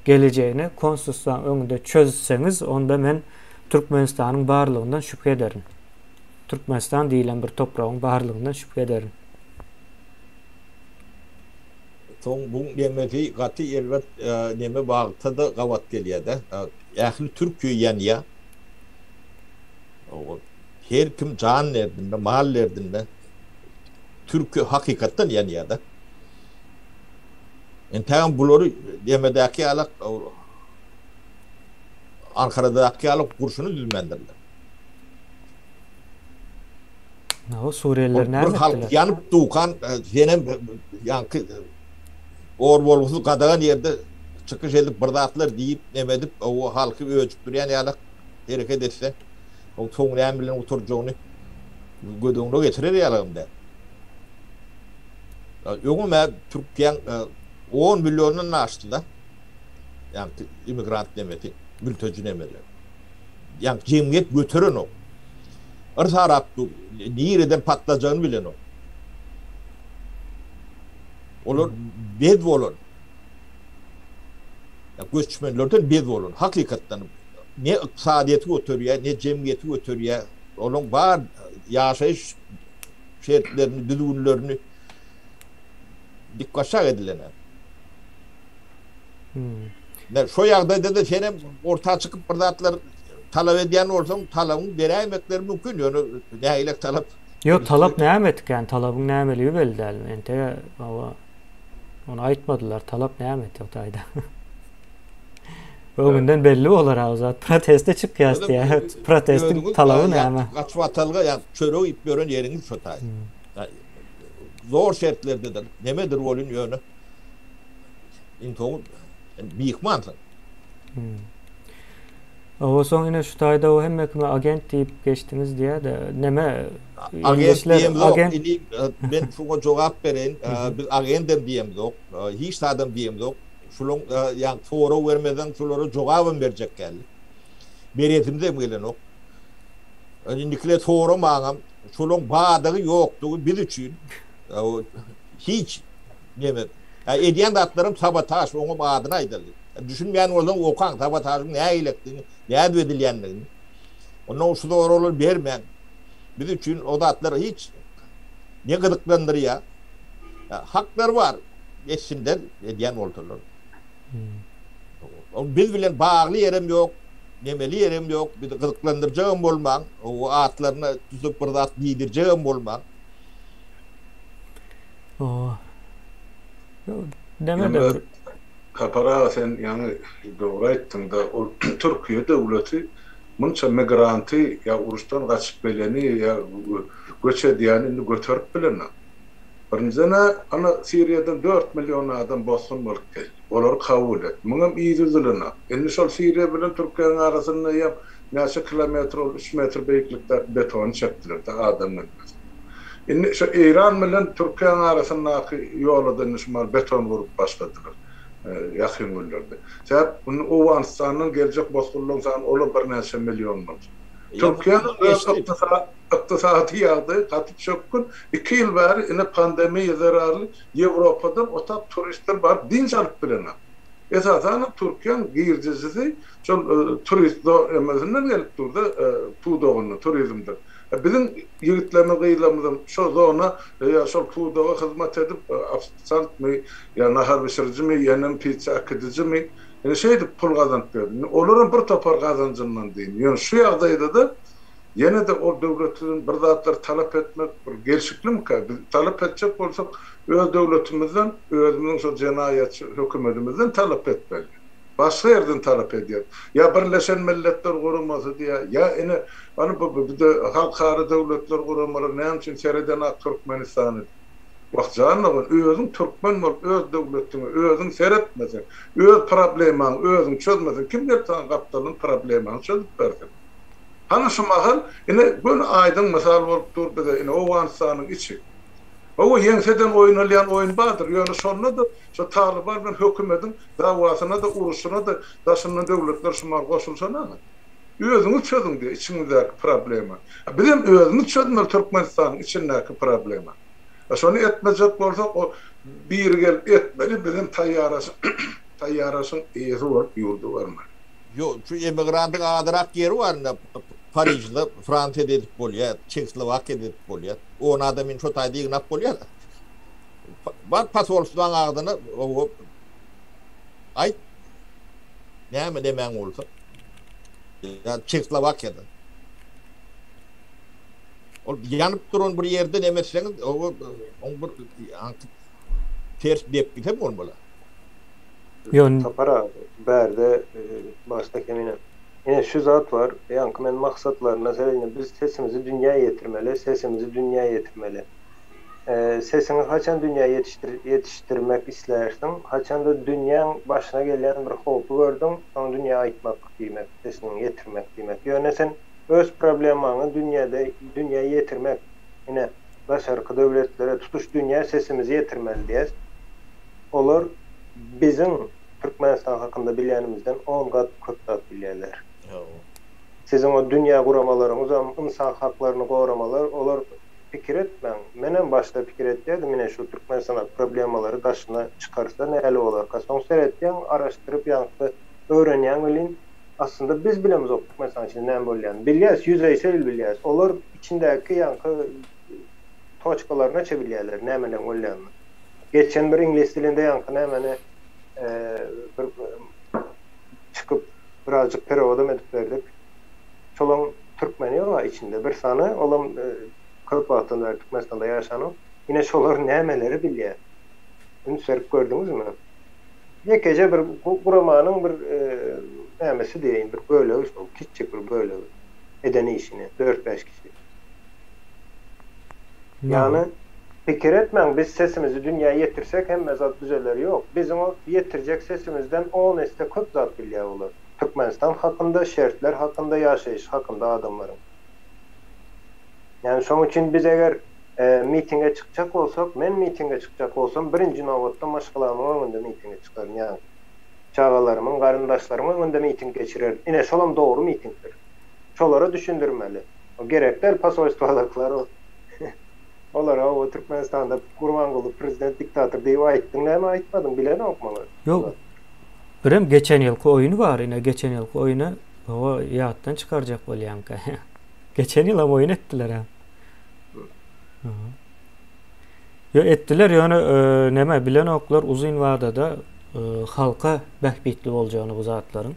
geleceğini konsullugyň öňünde çözseňiz onda men Türkmenistanyň barlygyndan şüphe ederim. Türkmenistan diýilen bir topragyň barlygyndan şüphe ederim. Son bu nemeki gaty elbet neme bagtyda gawat gelýär-de. Ähli Türkiýe ýanýa. O her kim can derdinde, mal derdinde Türkiýe hakykatdan ýanýar-da. Entäň bulary demedäki alak Ankara'daki alak kurşunu düzmendirler. O Suriyeliler näme etdiler? Halk yanıp tuğan senem yankı orbolgusu kadagan yerde çıkış edip bırdatlar diýip nemedip o halky öçüp durýan ýalak hereket etse o soň näme bilen oturjagyny gödüňde geçirer ýalagymda. Öňüme Türkiýe 10 milyondan aşdy. Yani immigrant demeti, mülteci nemeler. Yani cemiyet götürün o. Irsa Arap'tu, nireden patlacağını bilen o. Olur, bedv olur. Yani göçmenlerden bedv olur. Hakikaten ne iktisadiyeti götürüyor, ne cemiyeti götürüyor. Onun var yaşayış şeritlerini, düdüğünlerini dikkaşak edilenler. Şu ýagdaýda da senem orta çıkıp bırdatlar talap edýän bolsaň talabyň beräýmekleri mümkin. Ýöne näýilek talap? Yo talap näme etdik yani talabyň nämeligi belli däl. Ente onu aýtmadylar. Talap näme etdi o taýda. Bugünden belli bolar ha zat proteste çykýasdy ya. Protestin talaby näme? Gaçyp atalga ýa çörek ip beren ýeriňiz şo taý. Zor şertlerde de nemedir bolun ýöne. into büyük mantık. O son yine şu tayda o hem kime agent deyip geçtiniz diye de neme Agent diyem yok. agent Ini ben şuna cevap verin. Bir agent diyem yok. Hiç adam diyem yok. Şulun yani soru vermeden şuları cevabın verecek geldi. Beretim de gelen yok. Nikle soru mağam. Şulun bağdağı yoktu bir için. Hiç neme. Ediyen datlarım sabotaj onun adına aydıldı. Düşünmeyen oradan okan sabotajın ne eylettiğini, ne edildiğini. Onun şu doğru olur vermeyen. Bir için o datları hiç ne gıdıklandırıyor ya. Hakları var. Geçsinler ediyen oldular. Biz bilen bağlı yerim yok. Nemeli yerim yok. Bir de gıdıklandıracağım olmam. O atlarına tutup burada at giydireceğim olmam. Deme de Kapara sen yani doğru ayttın da o Türkiye devleti munça migranti ya urustan kaçıp beleni ya göç ediyanini götürüp bilene. Birinizene ana Suriye'den 4 milyon adam Boston bölükte. Olar kabul et. Mungam iyi düzülene. Indi şol Suriye bilen Türkiye'nin arasında yap neçe kilometre 3 metre büyüklükte beton çektiler de adamın. Indi şu İran bilen Türkiye'nin arasındaki yolda nişmal beton vurup başladılar. Yakın günlerde. Sebep bunu o Afganistan'ın gelecek Boston'dan sonra olur bir neçe milyon var. Türkiye'nin iktisadi yağdı, katıp çökkün. 2 yıl beri yine pandemi zararlı Avrupa'dan otak turistler var, dinç alıp bilene. Esasen Türkiye'nin gircisi, turist emesinden gelip durdu, Tuğdağı'nın turizmdir. Bizim yigitlerine kıyılamızın şu zona ya şu Tuğdağ'a hizmet edip afisant mı, ya nahar pişirici mi, yenem pizza akıdıcı mı, yani şeydi pul kazanıp verdi. Onların bir topar kazancından deyin. Yani şu yağdaydı da yine de o devletin bir zatları talep etmek bir gelişikli mi ki? Talep edecek olsak öz devletimizden, özümüzün şu cenayetçi hükümetimizden talep etmeli. Başka yerden talep ediyor. Ya Birleşen Milletler Kuruması diye, ya yine hani bir de halkara devletler kurumaları ne için sereden Türkmenistan'ı Vakcanla özün Türkmen ol, öz devletini özün seyretmesin, öz problemini özün çözmesin. Kim der sana kaptalın problemini çözüp versin? Hani şu mahal, yine bunu aydın misal olup durdu da yine o Afganistan'ın içi. O yenseden oynalayan oyun vardır. Yani sonra da şu Taliban ve hükümetin davasına da urusuna da daşından devletler şumar koşulsana. Özünü çözün diye içinizdeki problemi. Bizim özünü çözmeli Türkmenistan'ın içindeki problemi. Şunu etmeyecek olsak o bir gel etmeli bizim tayyarasın iyisi var, yurdu var mı? Yok, şu emigrantın adırak yeri var. Paris'de, Fransa'da edip bolya, Çekoslovakya'da edip bolya. O adamın şu tayda ignap bolya. Bak pasolsudan ağdını o ay ne mi demen olsa. Ya Çekoslovakya'da. O yanıp durun bir yerde demeseniz o bir ters deyip gidip olmalı. Tapara berde başta kemine. Yine şu zat var. Yankı men maksatlarına söyleyeyim. Biz sesimizi dünyaya getirmeli. Sesimizi dünyaya getirmeli. Sesini haçan dünyaya yetiştirmek istersin. Haçan da dünyanın başına gelen bir hopu gördün. Onu dünyaya aytmak demek. Sesini getirmek demek. Yani sen öz problemini dünyaya getirmek. Yine başarılı devletlere tutuş dünya sesimizi getirmeli diye. Olur. Bizim Türkmenistan hakkında bilyenimizden 10 kat 40 kat bilyeler. Sizin o dünya kuramalarınız, insan haklarını koramalar, olur fikir etmen. Menen başta fikir ettiğim yine şu Türkmenistan problemaları karşına çıkarsa neyle olur? Son seyrettiğin, araştırıp yankı öğrenen bilin. Aslında biz bilemiz o Türkmenistan için ne bolyan. Bilyas, yüzeysel bilyas. Olur içindeki yankı toçkalarına çebilyeler. Ne menen bolyan. Geçen bir İngiliz dilinde yankı ne menen çıkıp birazcık periodum edip verdik. Çolun Türkmeni var içinde bir sanı olan Kırkbatı'nda Türkmenistan'da yaşanıp yine şolar nemeleri biliyor. Bunu serip gördünüz mü? Yekece bir kuramanın bir nemesi diyeyim bir böyle küçük bir böyle edeni işini 4-5 kişi. Yani fikir etmen biz sesimizi dünyaya yetirsek hem zat düzeler yok. Bizim o yetirecek sesimizden 10 este köp zat bilýär olur. Türkmenistan hakkında, şertler hakkında, yaşayış hakkında adamların. Yani şoň üçin biz eger mitinge çıkacak olsak, men mitinge çıkacak olsam birinci nowatda maşgalarymyň öňünde mitinge çıkaryn. Yani çağalarımın, garyndaşlarymyň öňünde miting geçirer. Ine şolam doğru mitingdir. Şolara düşündürmeli. O gerekler pasolistwalaryklary olara o Türkmenistan'da Gurbanguly prezident diktatör diýip aýtdyň, näme aýtmadyň bilen okmalar. Yok. Birem geçen ýylky oyunu var, ine geçen ýylky oyunu o ýatdan çıkarjak bolýanka. Geçen ýyl hem oyun etdiler ha. Yo etdiler ýöne näme bilen oklar uzun vadada halka bähbitli boljagyny bu zatlaryň.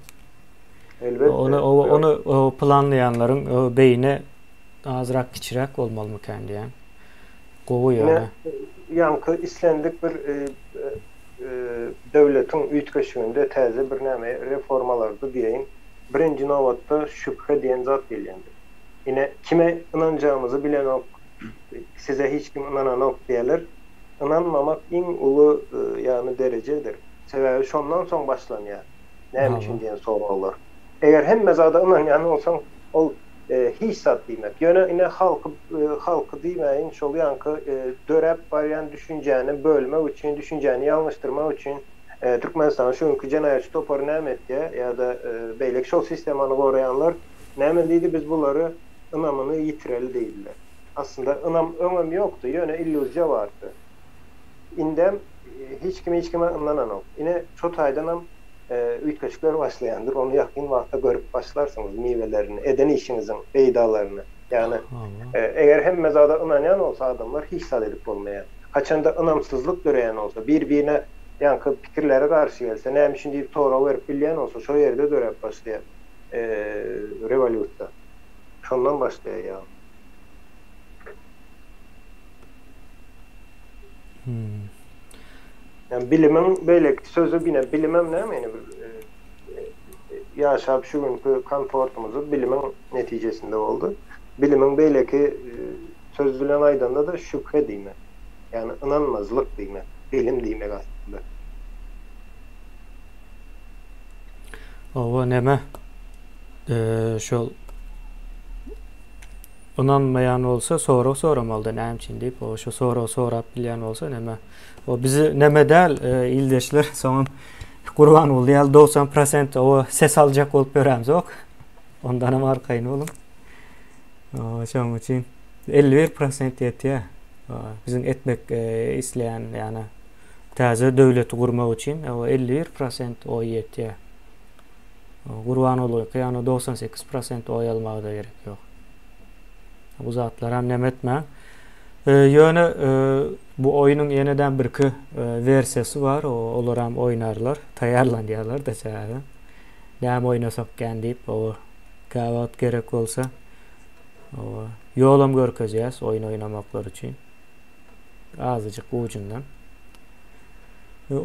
Elbette. Onu planlayanların beyine azrak kiçirek olmalı mı kendi yani? Gowu yani. Yankı islendik bir devletin üýtgeşiginde täze bir näme reformalardy diýeň. Birinji nowatda şüphe diýen zat gelýändi. Ine kime inanjağımızı bilen ok, size hiç kim inanan ok diýerler. İnanmamak iň uly yani derecedir. Sebäbi şondan soň başlanýar. Näme üçin diýen soralar. Eger hemme zada inanýan bolsaň, ol hiç zat diýmek. Ýöne ine halky diýmeýin, şol ýanky dörep barýan düşünjäni bölmek üçin, düşünjäni ýalňyşdyrmak üçin Türkmenistan şu günkü jenaýatçy topar näme etdi ýa-da beýlek şol sistemany goraýanlar näme diýdi, biz bulary ynamyny ýitireli diýdiler. Aslında önüm ýokdy, ýöne illüziýa bardy. Indem hiç kime inanan ok. Ine şo taýdanam üýtgeçikler başlayandır. Onu yakın vaqtda görüp başlarsınız meyvelerini, eden işinizin beydalarını. Yani eğer hem mezada inanyan olsa adamlar hiç sad edip olmayan. Kaçanda inamsızlık göreyen olsa, birbirine yankı fikirlere karşı gelse, nämişin diýip toora verip bilýän olsa, şo yerde dörep başlaýar. Revolýusiýa. Şondan başlaýar ya. Yani bilimin böyle sözü bine bilimem näme ene yaşap şu günkü komfortumuzu bilimin neticesinde oldu. Bilimin beyleki söz bilen aydanda da şüphe diýmek. Yani inanmazlık diýmek, bilim diýmek aslında. Owa näme? Şol inanmayan olsa soramalydy näme üçin diýip, o şu sorap bilýän bolsa näme? O bizi näme däl ildeşler soňam Gurbanguly ýaly 90% o ses aljak bolup beremiz ok. Ondan hem arkaýyn bolum. Şoň üçin 51% ýetýär. Bizim etmek isleýän ýani täze döwleti gurmak üçin o 51% oy ýetýär. Gurbanguly ýany 98% oy almagy da gerek ýok. Bu zatlar hem näme etme. Ýöne bu oyunun yeniden bir versiyası var. Olar hem oynarlar, taýýarlanýarlar da çäge. Näme oynasak diýip o gawat gerek bolsa o ýolum görkezýäs oyun oynamaklar üçin. Azyjyk ucundan.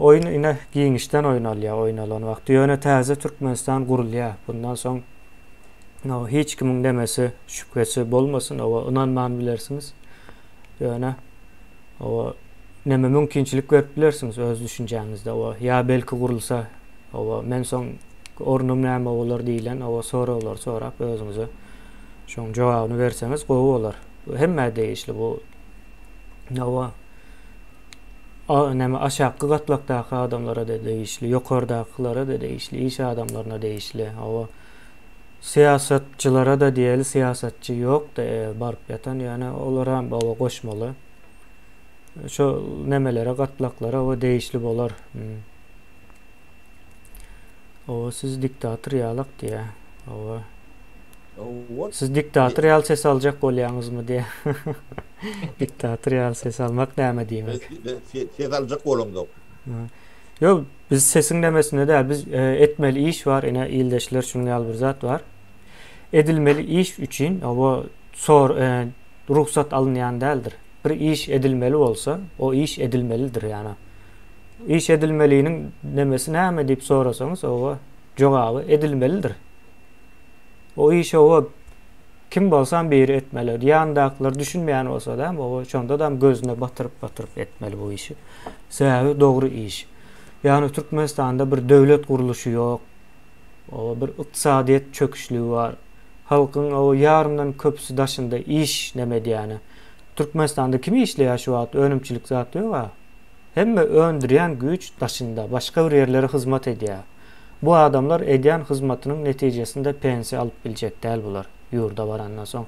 Oyun ine giňişden oynalan wagty ýöne täze Türkmenistan gurulýar. Bundan soň hiç kimin demesi, şüphesi bolmasyn, o inanman bilersiňiz. Ýöne o näme mümkinçilik görüp bilersiňiz öz düşünjäňizde. O ýa belki gurulsa, o men soň ornum näme bolar diýilen, o sorap özüňize şoň jogabyny berseňiz gowy bolar. Hemme değişli bu. O näme aşağı gatlakdaky adamlara da değişli, ýokardakylara da değişli, iş adamlaryna değişli. O siyasatçılara da diýeli siyasatçı yok da barıp yatan, yani olar hem baba goşmaly. Şu nemelere, gatlaklara o değişli bolar. O siz diktatoriyalak diye. Siz diktatoriyal ses alacak bolýaňyzmy diye. Diktatoriyal ses almak näme diýmek? Ses alacak bolumda. Yok, biz sesin demesine däl, biz etmeli iş var, ine ildeşler şuňal bir zat var. Edilmeli iş üçin o ruhsat alınýan däldir. Bir iş edilmeli olsa, o iş edilmelidir yani. İş edilmeliğinin demesi näme diýip sorasaňyz, o jogaby edilmelidir. O iş o kim bolsan biri etmeli. Ýandakylar düşünmeýän bolsa da, o şonda da gözüne batyryp etmeli bu işi. Sebäbi dogry iş. Ýani Türkmenistanda bir döwlet guruluşy ýok. O bir ykdysadyýet çöküşlügi bar. Halkyň o ýarymdan köpüsi daşynda iş nemedi ýani. Türkmenistanda kim işleýär şu wagt önümçilik zat ýok. Hemme öndürýän güç daşynda, başga bir ýerlere hyzmat edýär. Bu adamlar edýän hyzmatynyň netijesinde pensiýa alyp biljek däl bular ýurda barandan soň.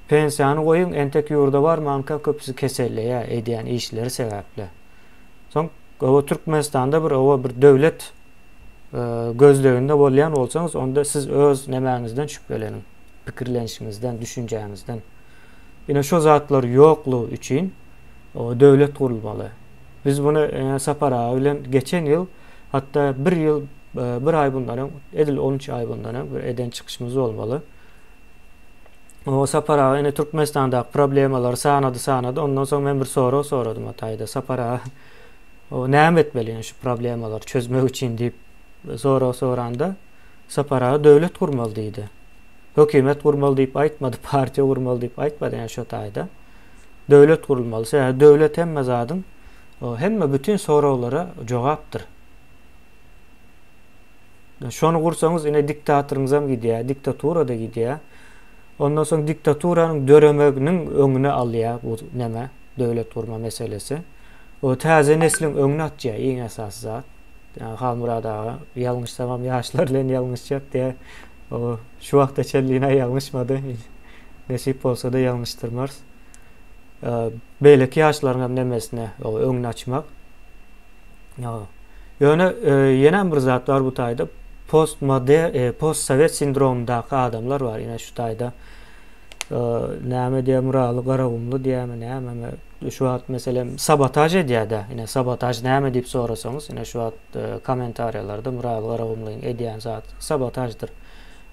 Pensiýany goýun entek ýurda barmanka köpüsi keselleýär edýän işleri sebäple. Soň o Türkmenistanda bir döwlet gözleginde bolýan bolsaňyz, onda siz öz nemäňizden şüpheleniň, pikirlenişiňizden, düşünjäňizden. Ýene şo zatlar ýoklugy üçin o döwlet gurulmaly. Biz bunu Sapara bilen geçen ýyl, hatta bir ay bundan, edil 13 ay bundan bir eden çıkışımız olmalı. O Sapara ene Türkmenistanda problemalar sanadı. Ondan soň men bir soradım Hatayda. Sapara o näme etmeli şu problemalar çözmek üçin diýip soranda Sapara döwlet gurmaly diýdi. Hökümet gurmaly diýip aýtmady, partiýa gurmaly diýip aýtmady ýa şu taýda. Döwlet gurulmaly. Döwlet hemme zadyň hemme bütün sorawlara jogapdyr. Şonu gursaňyz ine diktatoryňyzam gidýär, diktatura da gidýär. Ondan soň diktaturanyň döremeginiň öňüne alýar bu näme? Döwlet gurma meselesi. O täze neslin öňüne atýar iň esasy zat. Yani Halmurada ýalňyşsamam ýaşlar bilen ýalňyşjak diye o şu wagtda çelliğine ýalňyşmady. Nesip bolsa da ýalňyşdyrmaz. Beýleki ýaşlaryň nemesine o öňüni açmak. Ýöne ýene bir zat bar bu taýda post-sovet sindromundaky adamlar bar ýene şu taýda. Näme diýär Muraly Garagumly diýärmi näme şu wagt meselem sabotaj edýär-de. Ýene sabotaj näme diýip sorasaňyz, ýene şu wagt kommentariýalarda Muraly Garagumlyň edýän zat sabotajdyr.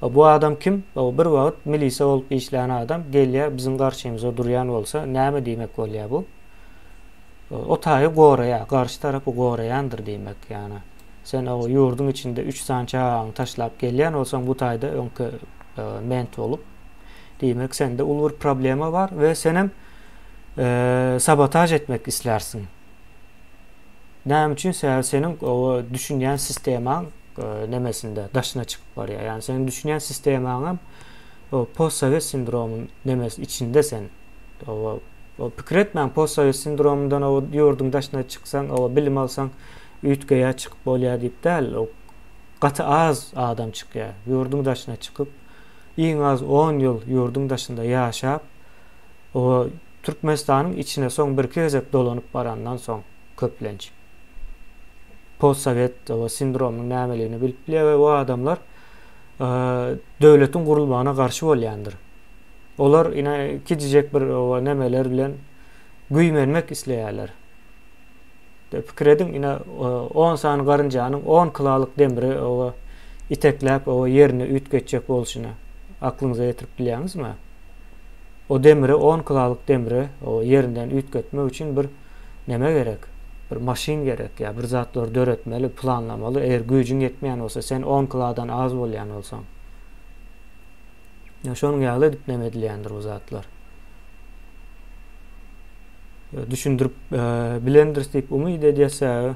Bu adam kim? O bir wagt milisiýa bolup işleýän adam gelýär bizim garşymyza durýan bolsa näme diýmek bolýar bu? O taýy goraýar, garşy tarapy goraýandyr diýmek ýani. Sen o ýurdun içinde 3 sançaň taşlap gelýän bolsaň bu taýda öňkü ment bolup diýmek sende ulur problema var ve senem sabotaj etmek islersin. Näme üçin senin o düşünýän sistemaň nemesinde daşına çıkıp barýar. Yani senin düşünýän sistemaň o post-sovet sindromunun nemesi içinde sen o pikir etmän post-sovet sindromundan o ýurdun daşına çyksaň, o bilim alsaň üýtgeýe çykyp bolýar diýip däl. O gaty az adam çykýar. Ýurdun daşına çykyp iň az 10 ýyl ýurdun daşynda ýaşap o Türkmenistanyň içine soň bir kezek dolanyp barandan soň köplenç post-sovet o sindromunun nämeligini bilip bilýär we o adamlar döwletiň gurulmagyna garşy bolýandyr. Olar ine kijek bir o nemeler bilen güýmenmek isleýärler. Pikir edin ine 10 sany garynjanyň 10 kylalyk demiri o itekläp o ýerine üýtgetjek bolşyna aklyňyza getirip bilýäňizmi? O demiri 10 kylalyk demiri o ýerinden üýtgetmek üçin bir neme gerek? Bir maşin gerek ya, bir zatlar döretmeli, planlamaly. Eger güýjüň yetmeýän bolsa, sen 10 kyladan az bolýan bolsaň. Ya şonuň ýaly dip neme edilýändir bu zatlar. Düşündürüp bilendir diýip umyt edýärse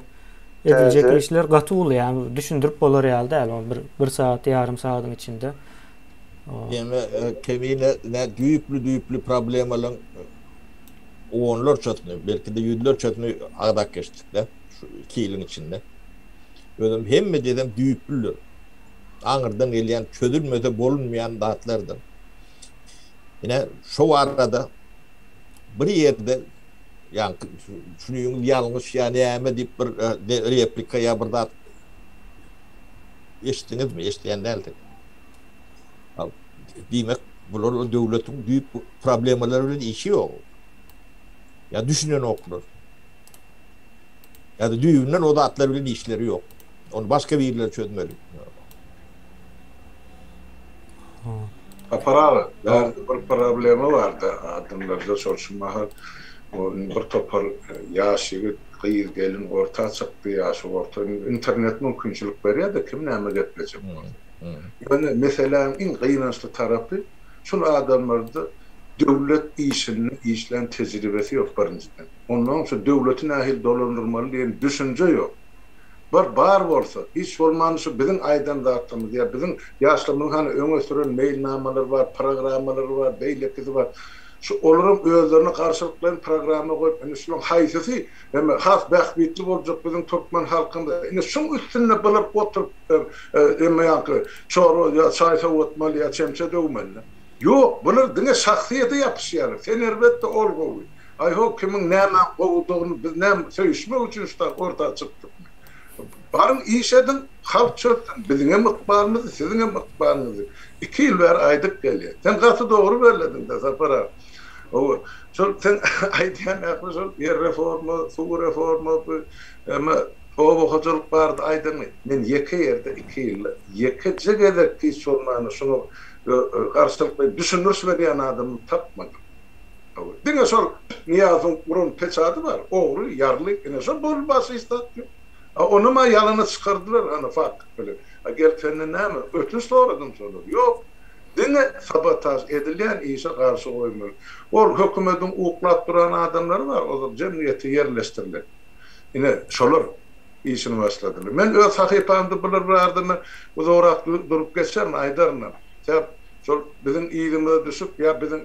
edilecek işler gaty ol, yani düşündürüp bolar ýaly bir saat, ýarym saatyň içinde. Yani kemine ne düýüplü problemalar onlar çatını, belki de yüzler çatını adak geçtik de şu 2 ýylyň içinde. Ödüm hemme dedem düýüplü. Aňyrdan gelýän çözülmede bolunmaýan datlardyr. Ýene şu arada bir ýerde yani şunu ýalňyş ýani näme diýip bir replika ýa bir dat eşitdiňizmi? Eşitýän däldi. Diýmek bular döwletiň büyük problemleri bilen işi ýok. Ya düşünen oklar. Ya da düýünden o datlar bilen işleri ýok. Onu başka bir ýerler çözmeli. Aparar, bir problemi vardı adamlarda soruşmaha. O bir topar ýaşy gyýyr gelin orta çykdy ýaşy orta internet mümkinçilik berýär da kim näme getmejek. Yani mesela en gıynaşlı tarafı Şol adamlarda döwlet işlen tecrübesi yok birinciden. Ondan sonra döwletin ahil dolandırmalı diyen düşünce yok. Bar bolsa, hiç bolmanyşy bizim aýdan dartymyz, ya bizim ýaşlymyň hani öňe süren mailnamalar var, programmalar var, beýlekleri var. Şu olaryň özlerine garşylyklaryň programy goýup, ene şuň haýsysy, hem has bäxtbitli boljak bizim Türkmen halkynda. Ene şuň üstüne bilerip oturup, emme ýa-da çoro ýa çaýsa otmaly ýa çemçe döwmeli. Yok, bular dine şahsiyete yapışýar. Sen elbetde ol gowy. Aýhok kimin näme gowdugyny biz näme söýüşmek üçin şular ortaga çykdyk. Barın işedin, halk çöktün. Bizine mıkbalımızı, sizine mıkbalımızı. 2 yıl ver aydık geliyor. Sen katı doğru verledin de Zafer. Sen aydiyen yaklaşın, yer reformu, su reformu, ama o boğaculuk vardı aydın mı? Ben yeke yerde 2 yıl, yekece kadar ki sormanı, şunu karşılıklı düşünürüz ve diyen adamı tapmadım. Dine sor, Niyaz'ın burun peçadı var, oğru, yarlı, yine sor, bol bası istatıyor. Onu ma yalını çıkardılar hani fark böyle. Gel kendine näme ötün soradım soru. Yok. Dine sabotaj edilen işe karşı koymuyor. O hökümetin uklat duran adamlar var. O da cemiyeti yerleştirilir. Yine şolar işini başladılar. Men öz hakipamda bular bardymy uzorak durup geçer mi aydarına. Ya bizim iyiliğimize düşüp ya bizim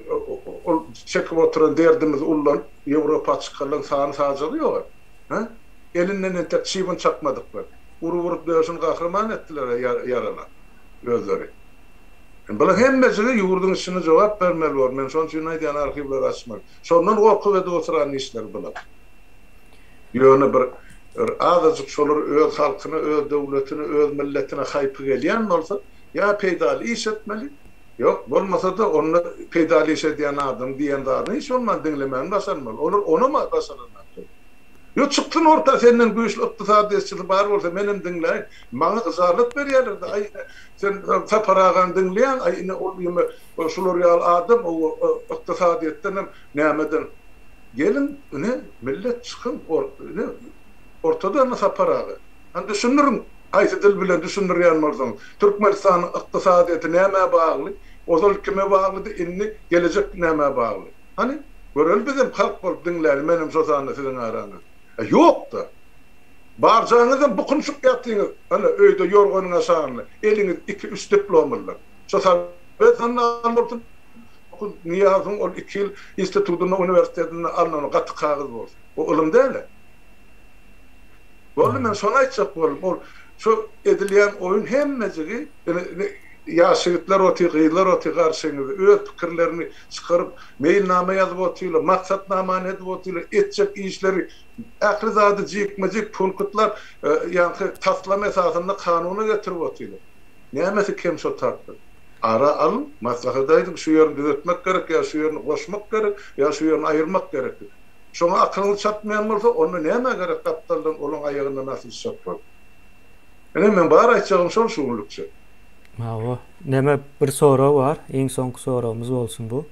çekip oturan derdimiz ullan Avrupa çıkarılan sağını sağcılıyor. Ha? Elinden tekşibin çakmadıklar. Vurup dövüşün kahraman ettiler yarana gözleri. Bala hemmesine yurdun içine cevap vermeli var. Men son için aydan arşivler açmak. Sondan oku ve de oturan işler bala. Yöne bir azıcık şolar öz halkını, öz devletini, öz milletine haypı geliyen olsa ya peydali iş etmeli. Yok, olmasa da onu peydali iş ediyen adam, diyen adam hiç olmaz dinlemeyen basanmalı. Onu mu basanmalı? Yo çıktın orta senden güýçli ykdysady bar bolsa menim dinleýin. Maňa ızarlyk berýärler. Ay sen taparagan dinleýän ay ine ol ýeme şular ýal adam o ykdysadyetden nämeden gelin ne millet çykyn ortada taparagy. Han düşünürüm aýsy dil bilen düşünürýän bolsaň Türkmenistan ykdysadyety näme bagly, ozal kime bagly, inni gelecek näme bagly. Hani görel bizim halk bolup dinleýär menim sözany sizin aranızda. Yok da. Barcanızdan bu konuşup yattığınız, hani öyle yorgunun aşağınlı, eliniz 2-3 diplomalar. Sosyalvet anlamırdın, Niyaz'ın o 2 yıl institutuna, üniversitesine alınan katı kağıt olsun. O olum değil. Oğlum ben sonra açacak oğlum. Şu edilen oyun hem meceli, yaşıtlar oti, gıylar oti karşınızı, öz fikirlerini çıkarıp, mailname yazıp otiyle, maksatname edip otiyle, etcek işleri, ahrizadı cikmecik punkutlar, yani taslama esasında kanunu getirip otiyle. Neyemesi kim şu tarttı? Ara alın, maslahadaydık, şu yerini düzeltmek gerek, ya şu yerini koşmak gerek, ya şu yerini ayırmak gerek. Şuna akıllı çatmayan olsa, onu neyeme gerek kaptaldan, onun ayağında nasıl çatmak? Yani ben bari açacağım şu ulukça. Mawa, näme bir soru var. Iň soňky sorumuz bolsun bu.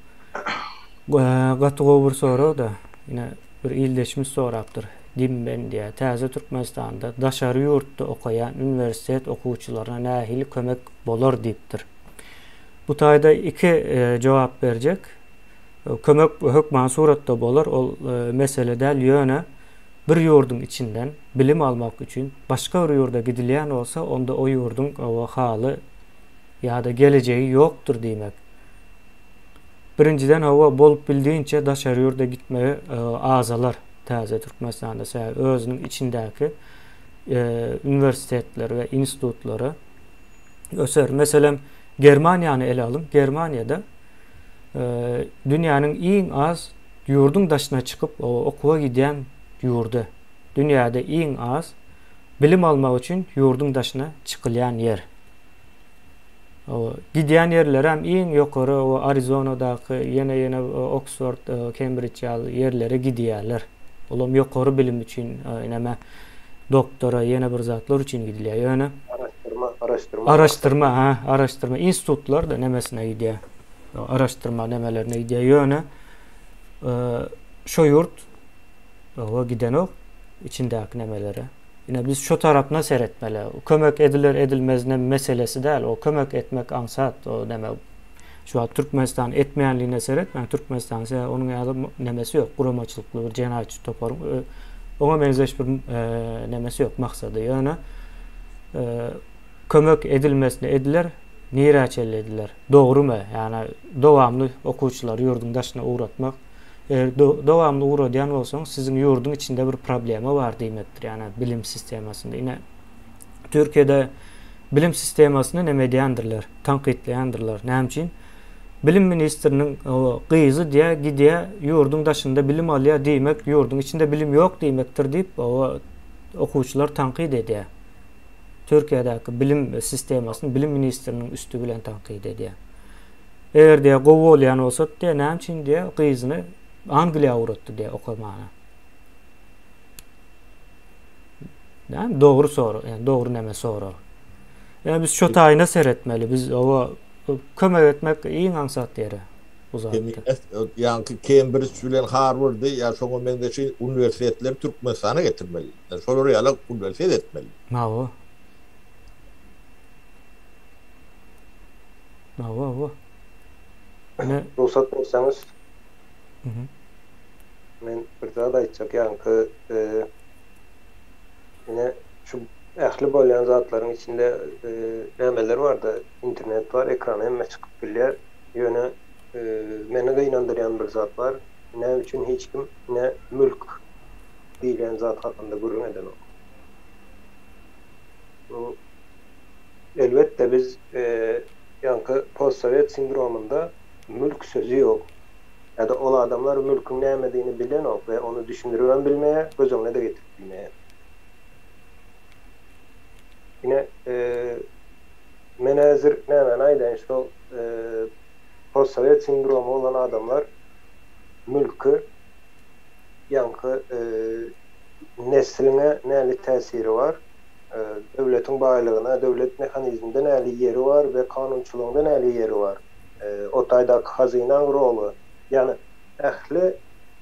Gatygo bir soru da, ine bir ildeşimiz sorapdyr. Dimben diýe, täze Türkmenistanda daşary ýurtda okaýan üniversitet okuwçylaryna nähili kömek bolar diýipdir. Bu taýda 2 jogap berjek. Kömek hökman suratda bolar. Ol mesele däl ýöne bir ýurdun içinden bilim almak üçin başga bir ýurda gidilýän bolsa, onda o ýurdun o haly ya da geleceği yoktur diýmek. Birinciden hava bolup bildiğince daşary ýurda gitmeye azalar täze Türkmenistanda özünün içindäki üniversitetler ve institutları öser. Mesela Germaniýany ele alın. Germaniýada dünýäniň iň az ýurdun daşyna çykyp okuwa giden ýurdy. Dünýäde iň az bilim almak üçin ýurdun daşyna çykylýan ýer. Gidýän ýerler hem iň ýokary o Arizonadaky ýene Oxford, Cambridge ýerlere gidýärler. Olam ýokary bilim üçin näme doktora ýene bir zatlar üçin gidilýär. Ýöne araşdyrma institutlar da nämesine gidýär. Araşdyrma nämelerine gidýär. Ýöne şo ýurt o gidenok içindäki nämelere. Yine biz şu tarafına seyretmeli. Kömek edilir edilmez ne meselesi değil. O kömek etmek ansat o deme. Şu an Türkmenistan etmeyenliğine seyretmen, Türkmenistan ise onun ya nemesi yok. Kuramacılıklı bir cenayetçi toparım. Ona benzeş bir nemesi yok maksadı. Yani kömek edilmesine ediler, niraçel ediler. Doğru mu? Yani devamlı okuyucuları yurdun daşına uğratmak. Eğer devamlı uğradayan olsanız sizin yurdun içinde bir problemi var demektir. Yani bilim sistemasında. Yine Türkiye'de bilim sistemasını nemediyendirler, tankitleyendirler. Ne için? Bilim ministerinin o kıyızı diye gidiyor yurdun daşında bilim alıyor demek, yurdun içinde bilim yok demektir deyip o okuyucular tankit ediyor. Türkiye'deki bilim sistemasını bilim ministerinin üstü bilen tankit ediyor. Eğer diye kovalayan olsa diye ne için diye kıyızını Angliya uğrattı diye okumana. Yani doğru soru, yani doğru neme soru. Yani biz şu tayına seyretmeli, biz o kömek etmek iyi ansat yeri uzattı. Yani Cambridge bilen Harvard'ı ya şoňa mendeşi üniversiteler Türkmenistan'a getirmeli. Yani şol oraya üniversite etmeli. Bravo. Ne? Ruhsat bolsanız. Men bir daha da aýtjak ýa-ni yine şu ähli bolýan zatlaryň içinde nämeler var da internet var, ekran hemme çykyp bilýär. Ýöne meni de inandyrýan bir zat var. Ne üçin hiç kim ne mülk diýilen zat hakynda görmeden o. Bu elbette biz yankı postsovet sindromunda mülk sözü yok. Ya da o adamlar mülkün nämediğini bilen ok ve onu düşündürülen bilmeye, göz önüne de getirip bilmeye. Yine menazir nämen aydan şu postsovet sindromu olan adamlar mülkü yankı nesline näli täsiri var. Devletin baylığına, devlet mekanizminde näli yeri var ve kanunçuluğunda näli yeri var. O taýdaky hazynyň rolu. Yani ähli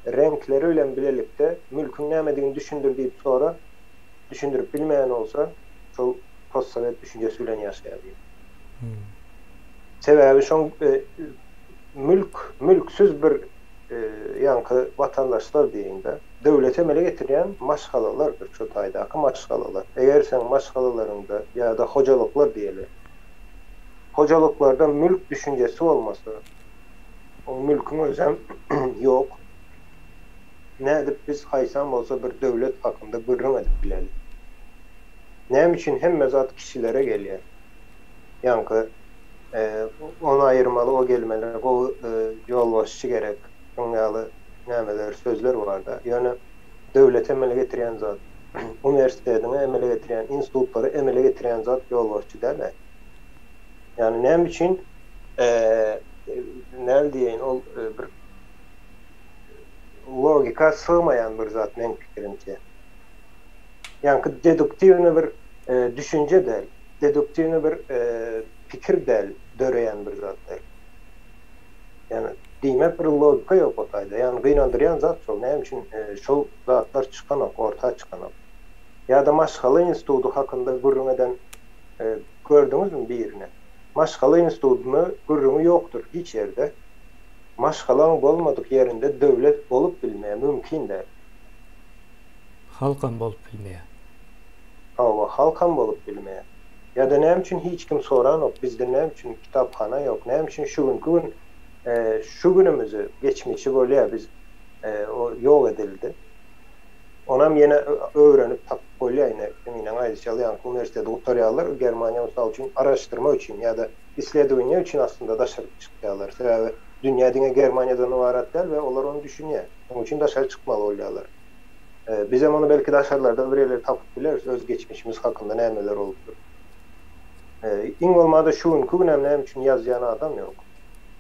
renkleri bilen bilelikde mülkün nämediğini düşündürdiğip sonra düşündürüp bilmeyen olsa şol postsovet düşüncesi bilen ýaşaýar. Sebebi şoň mülksüz bir yankı vatandaşlar diýende devlete emele getirýän maşgalalardır şu taýdaky maşgalalar. Eger sen maşgalalarynda ya da hojalyklar diýeli. Hojalyklarda mülk düşüncesi olmasa o mülkün özem yok. Ne edip biz haysam olsa bir devlet hakkında gırrım edip bilelim. Nem için hem mezat kişilere geliyor. Yankı onu ayırmalı, o gelmeli, o yol başçı gerek. Onyalı nemeler, sözler var da. Yani devlete emele getiren zat, üniversitelerine emele getiren, institutları emele getiren zat yol başçı derler. Yani nem için ne diyeyin o bir logika sığmayan bir zat men fikrimce. Yani deduktivni bir düşünce del, deduktivni bir fikir del döreyen bir zat del. Yani diýmek bir logika yok o taýda. Yani gynandyrýan zat şol. Näme üçin şol zatlar çykanok, orta çykanok. Ya da Maşgaly institutu hakynda gürrüňeden gördüňizmi birini? Maşgaly institutuny gürrüňi ýokdur hiç ýerde. Maşgalaň bolmadyk ýerinde döwlet bolup bilmeýär, mümkin de. Halkam bolup bilmeýär. Hawa halkam bolup bilmeýär. Ya da näme üçin hiç kim soranok, bizde näme üçin kitapxana ýok, näme üçin şu günümüzü geçmişi bolýar biz o ýok edildi. Onam yine öğrenip tapıp bolýar ýene aýdýşaly üniversitede doktoralar Germaniýa mysal üçin araşdyrma üçin ya da isledowniýa üçin aslında daşaryp çykýarlar. Sebäbi dünýä diňe Germaniýadan ibaret däl we olar onu düşünýär. Onuň üçin daşary çykmaly bolýarlar. Biz hem onu belki daşarlarda birerleri tapıp bileriz öz geçmişimiz hakynda nämeler bolupdyr. Iň bolmady şu günkü näme üçin ýazýan adam ýok.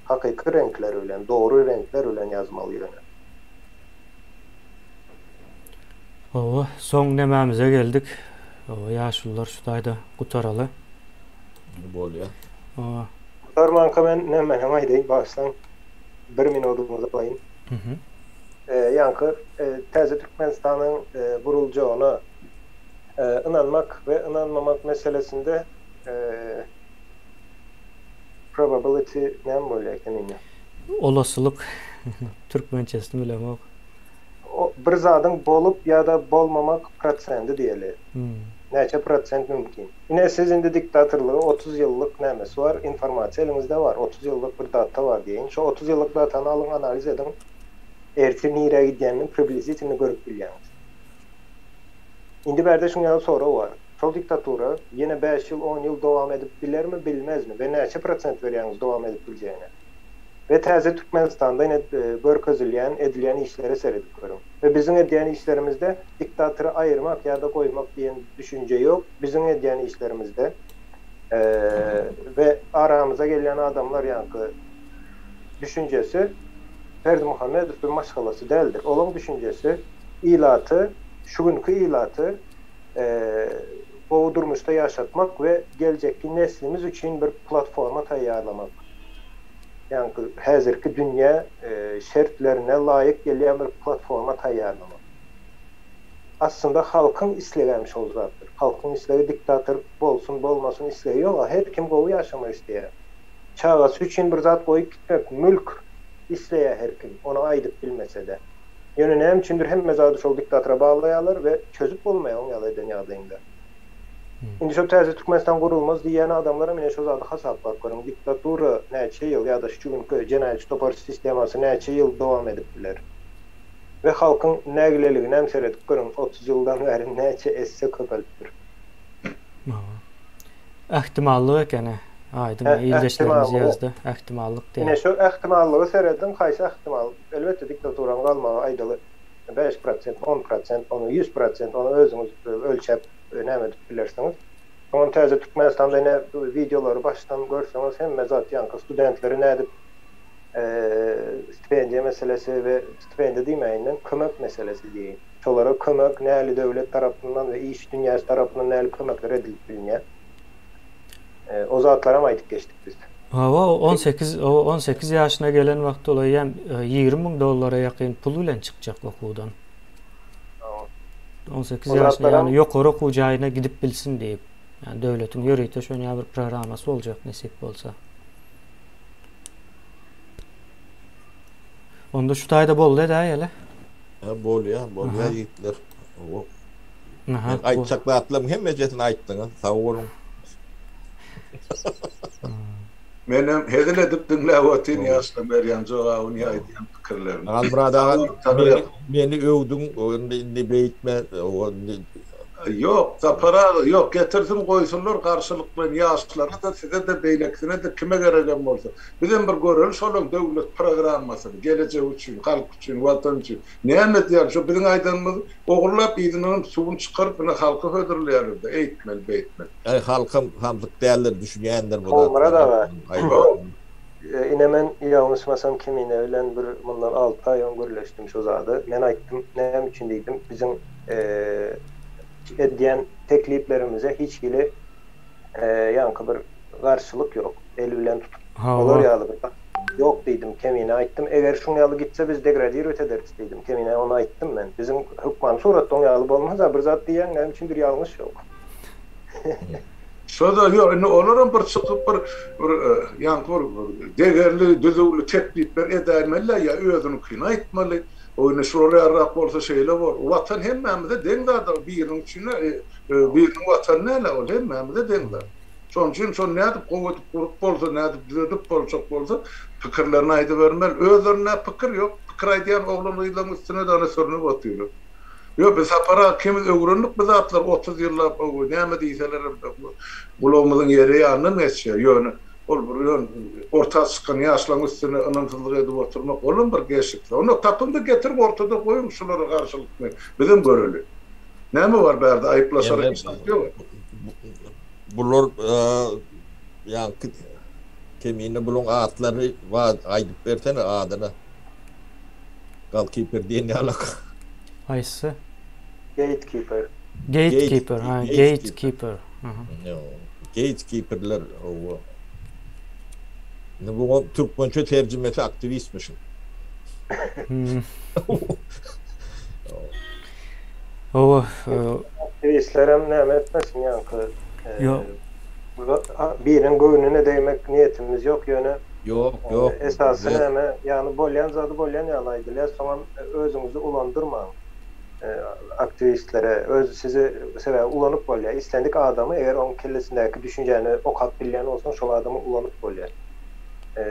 Hakyky renkler ölen, doğru renkler ölen yazmalı ýöne. Soň nemämize geldik. Ýaşullar şu taýda gutaraly. Bolýar. Tarmanka men näme aýdaýyn başdan 1 minutumuza goýun. Yankı täze Türkmenistanyň buruljagyna inanmak ve inanmamak meselesinde probability näme bolýar ekenini? Olasılık Türkmençesini bilemok. O bir zadyň bolup ýa-da bolmamak prosenti diýeli. Näçe prosent mümkin? Ine siz indi diktatorluğu 30 ýyllyk nämesi var, informasiýa eliňizde var, 30 ýyllyk bir data var diýin. Şu 30 ýyllyk datany alyň, analiz edin. Erti nire gidýänini približitini görüp bilýäňiz. Indi berde şuňa soru var. Şol diktatura ýene 5 ýyl, 10 ýyl dowam edip bilermi, bilmezmi? We näçe prosent berýäňiz dowam edip bilýäňine? Ve täze Türkmenistanda ine edilýän işlere seredip görün. Ve bizim edýän işlerimizde diktatory ayırmak ýa-da goýmak diýen düşünje ýok. Bizim edýän işlerimizde ve aramıza gelen adamlar ýa-da düşünjesi Ferdi Muhammedowyň maşgalasy däldir. Olaň düşünjesi ilatı, şu günkü ilatı bu durmuşda yaşatmak ve gelecekki neslimiz üçün bir platforma taýýarlamak. Yani häzirki dünýä şertlerine laýyk gelýän bir platforma taýýarlamak. Aslında halkyň islegän şol zatdyr. Halkyň islegi diktator bolsun, bolmasyn islegi ýok. Her kim gowy ýaşamak isleýär. Çağasy üçün bir zat goýup gitmek, mülk isleýär her kim. Onu aýdyp bilmese-de. Ýöne näme üçindir hemme zady şol diktatora baglaýarlar we çözüp bolmaýan ýaly dünýäde. Indi şu täze Türkmenistan gurulmaz diýen adamlara mene şu zady hasap bakýarym. Diktatura näçe ýyl ýa-da şu günkü jenaýat topar sistemasy näçe ýyl dowam edip biler. Ve halkyň nägileligi näme seredip görün 30 ýyldan beri näçe esse köpelipdir. Ähtimallyk ekeni. Aýdym, ýyldaşlarymyz ýazdy. Ähtimallyk diýär. Ine şu ähtimallygy seredin, haýsy ähtimal? Elbetde diktaturaň galmagy aýdaly 5%, 10%, onu 100%, onu özüňiz ölçep näme edip bilersiňiz. Şoň täze Türkmenistanda ine videolary başdan görseňiz hemme zat ýanky studentleri nädip stipendiýa meselesi we stipendiýa diýmeýinden kömek meselesi diýin. Şolara kömek näli döwlet tarapyndan we iş dünýäsi tarapyndan näli kömekler edilip bilinýär. O zatlara mı aýdyp geçdik biz? 18 ýaşyna gelen wagt olaýan $20,000 ýakyn pul bilen çykjak okuwdan. 18 ýaşyna ýani ýokary okuw jaýyna gidip bilsin diýip. Yani döwletiň ýöreýte şoňa bir programmasy boljak nesip bolsa. Onda şu taýda boldy da ýaly. Bolýar ýigitler. Aýtjak zatlarym hemme jetin aýtdyňyz. Sag bolun. Menem hedil edip dinläwatyn ýaşla berýän jogabyny aýdýan pikirlerini. Albrada meni öwdüň, indi beýtme, Yok, zapara yok, getirdim koysunlar karşılık bilen ýaşlara da size de beýleksine de kime gereken bolsa. Bizden bir görün şolun döwlet programmasy, gelecek üçin, halk üçin, watan üçin. Näme diýär şu biziň aýdanymyz ogurlap ýygynyň suwuny çykaryp buna halka hödürleýär de, eýtmel, beýtmel. Halkym hamlyk däldir, düşünýändir bu. Olmara da var. Ine men ýalňyşmasam kimine bilen bir bundan 6 aý öňgörleşdim şu zady. Men aýtdym, näme üçin diýdim, biziň edýän tekliplerimize hiç gili yankı bir karşılık yok. El bilen tutup olur ýaly bir. Yok diýdim, kemine aýtdym. Eger şuň ýaly gitse biz degradir ederiz diýdim. Kemine onu aýtdym men. Bizim hukman suratda oň ýaly bolmasa bir zat diýen näme üçindir ýalňyş ýok. Şoda ýok, olaram bir çykyp bir yankı degerli, düzüwli teklipler edämeler ýa özünikiň aýtmaly. Oyunu şuraya rak bolsa şeyle var. Vatan hemmemize deňdar biriniň üçine biriniň watan näle ol hemmemize deňdar. Şoň üçin şol nädip gowup gurup bolsa nädip düzedip bolsak bolsa pikirlerini aýdyp bermel. Özlerine pikir ýok. Pikir aýdýan oglanyň üstüne dana sürünip oturýar. Ýok biz apara kim öwrenlik biz atlar 30 ýyllap näme diýseler bulawmyzyň ýeri ýanyň geçýär. Ýöne ol bir orta çykan ýaşlaryň üstüne ynançylyk edip oturmak olum bir geçikli. Onu tapynda getirip ortada goýuň şulara garşylyk bilen göreli. Näme bar berde aýyplaşarak ýok. Bular ýa kemine bulun atlary wa aýdyp bersene adyna. Galkeeper diýen ýalak. Haýsy? Gatekeeper. Gatekeeper, gatekeeper. Gatekeeperler o. Bu Türkçe tercümesi aktivistmiş. O aktivistler hem näme etmesin yankı. birinin göğününe değmek niyetimiz yok yöne. Yok yok. Esasını hemen yani bolyan zadı bolyan yalaydılar. Sonra özünüzü ulandırmayın. Aktivistlere öz sizi sebep ulanıp bolya. İstendik adamı eğer onun kellesindeki düşünceni o kat bilyen olsun şol adamı ulanıp bolya.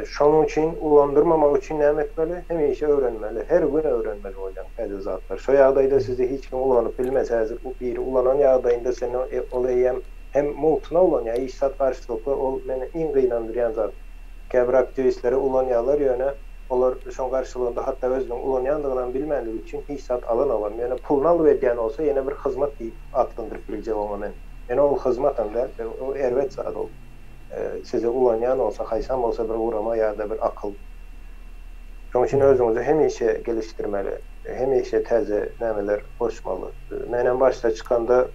Şunun için ulandırmamak için ne etmeli? Hem işi öğrenmeli. Her gün öğrenmeli olan fayda zatlar. Şu yağdayda sizi hiç kim ulanıp bilmezseniz bu biri ulanan yağdayında seni olayım hem multuna ulan ya işsat karşılıklı ol beni en kıynandıran zat. Käbir aktivistleri ulanýarlar ýöne olar şoň garşylygynda hatda özüniň ulanýandygyndan bilmänligi üçin hiçsat alan alan ýöne pulny alyp edýän bolsa ýene bir hyzmat diýip atlandyryp biljek bolmamen. Ýöne ol hyzmatdan da o erwet zat ol. Size ulanýan bolsa, haýsam bolsa bir urama ýa-da bir akyl. Şoň üçin özüňizi hemişe gelişdirmeli, hemişe täze nämeler boşmaly. Menen başda çykanda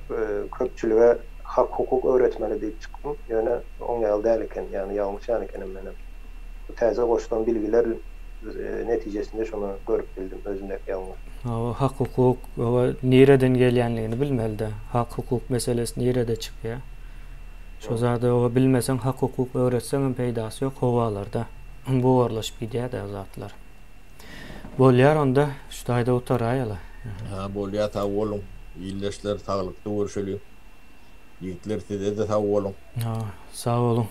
köpçülüge hak hukuk öğretmeli diýip çykdym. Ýöne oň ýaly däl eken, ýani ýalňyş eken menen. Bu täze goşulan bilgiler netijesinde şonu görüp bildim özümdeki ýalňyş. O hak hukuk o nereden gelýänligini bilmeli. Hak hukuk meselesi nerede çykýar? Şo zada o bilmesen hak hukuk öğretseň peýdasy ýok howalarda. Bu arlaşyp gidýär zatlar. Bolýar onda şu taýda otaraýala. Ha bolýar ta bolun. Illeşler taglykda görüşeli. Yiğitler de sağ olun. Sağ olun.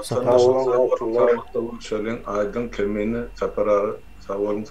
Sağ olun. Aydın kemini separarı sağ olun.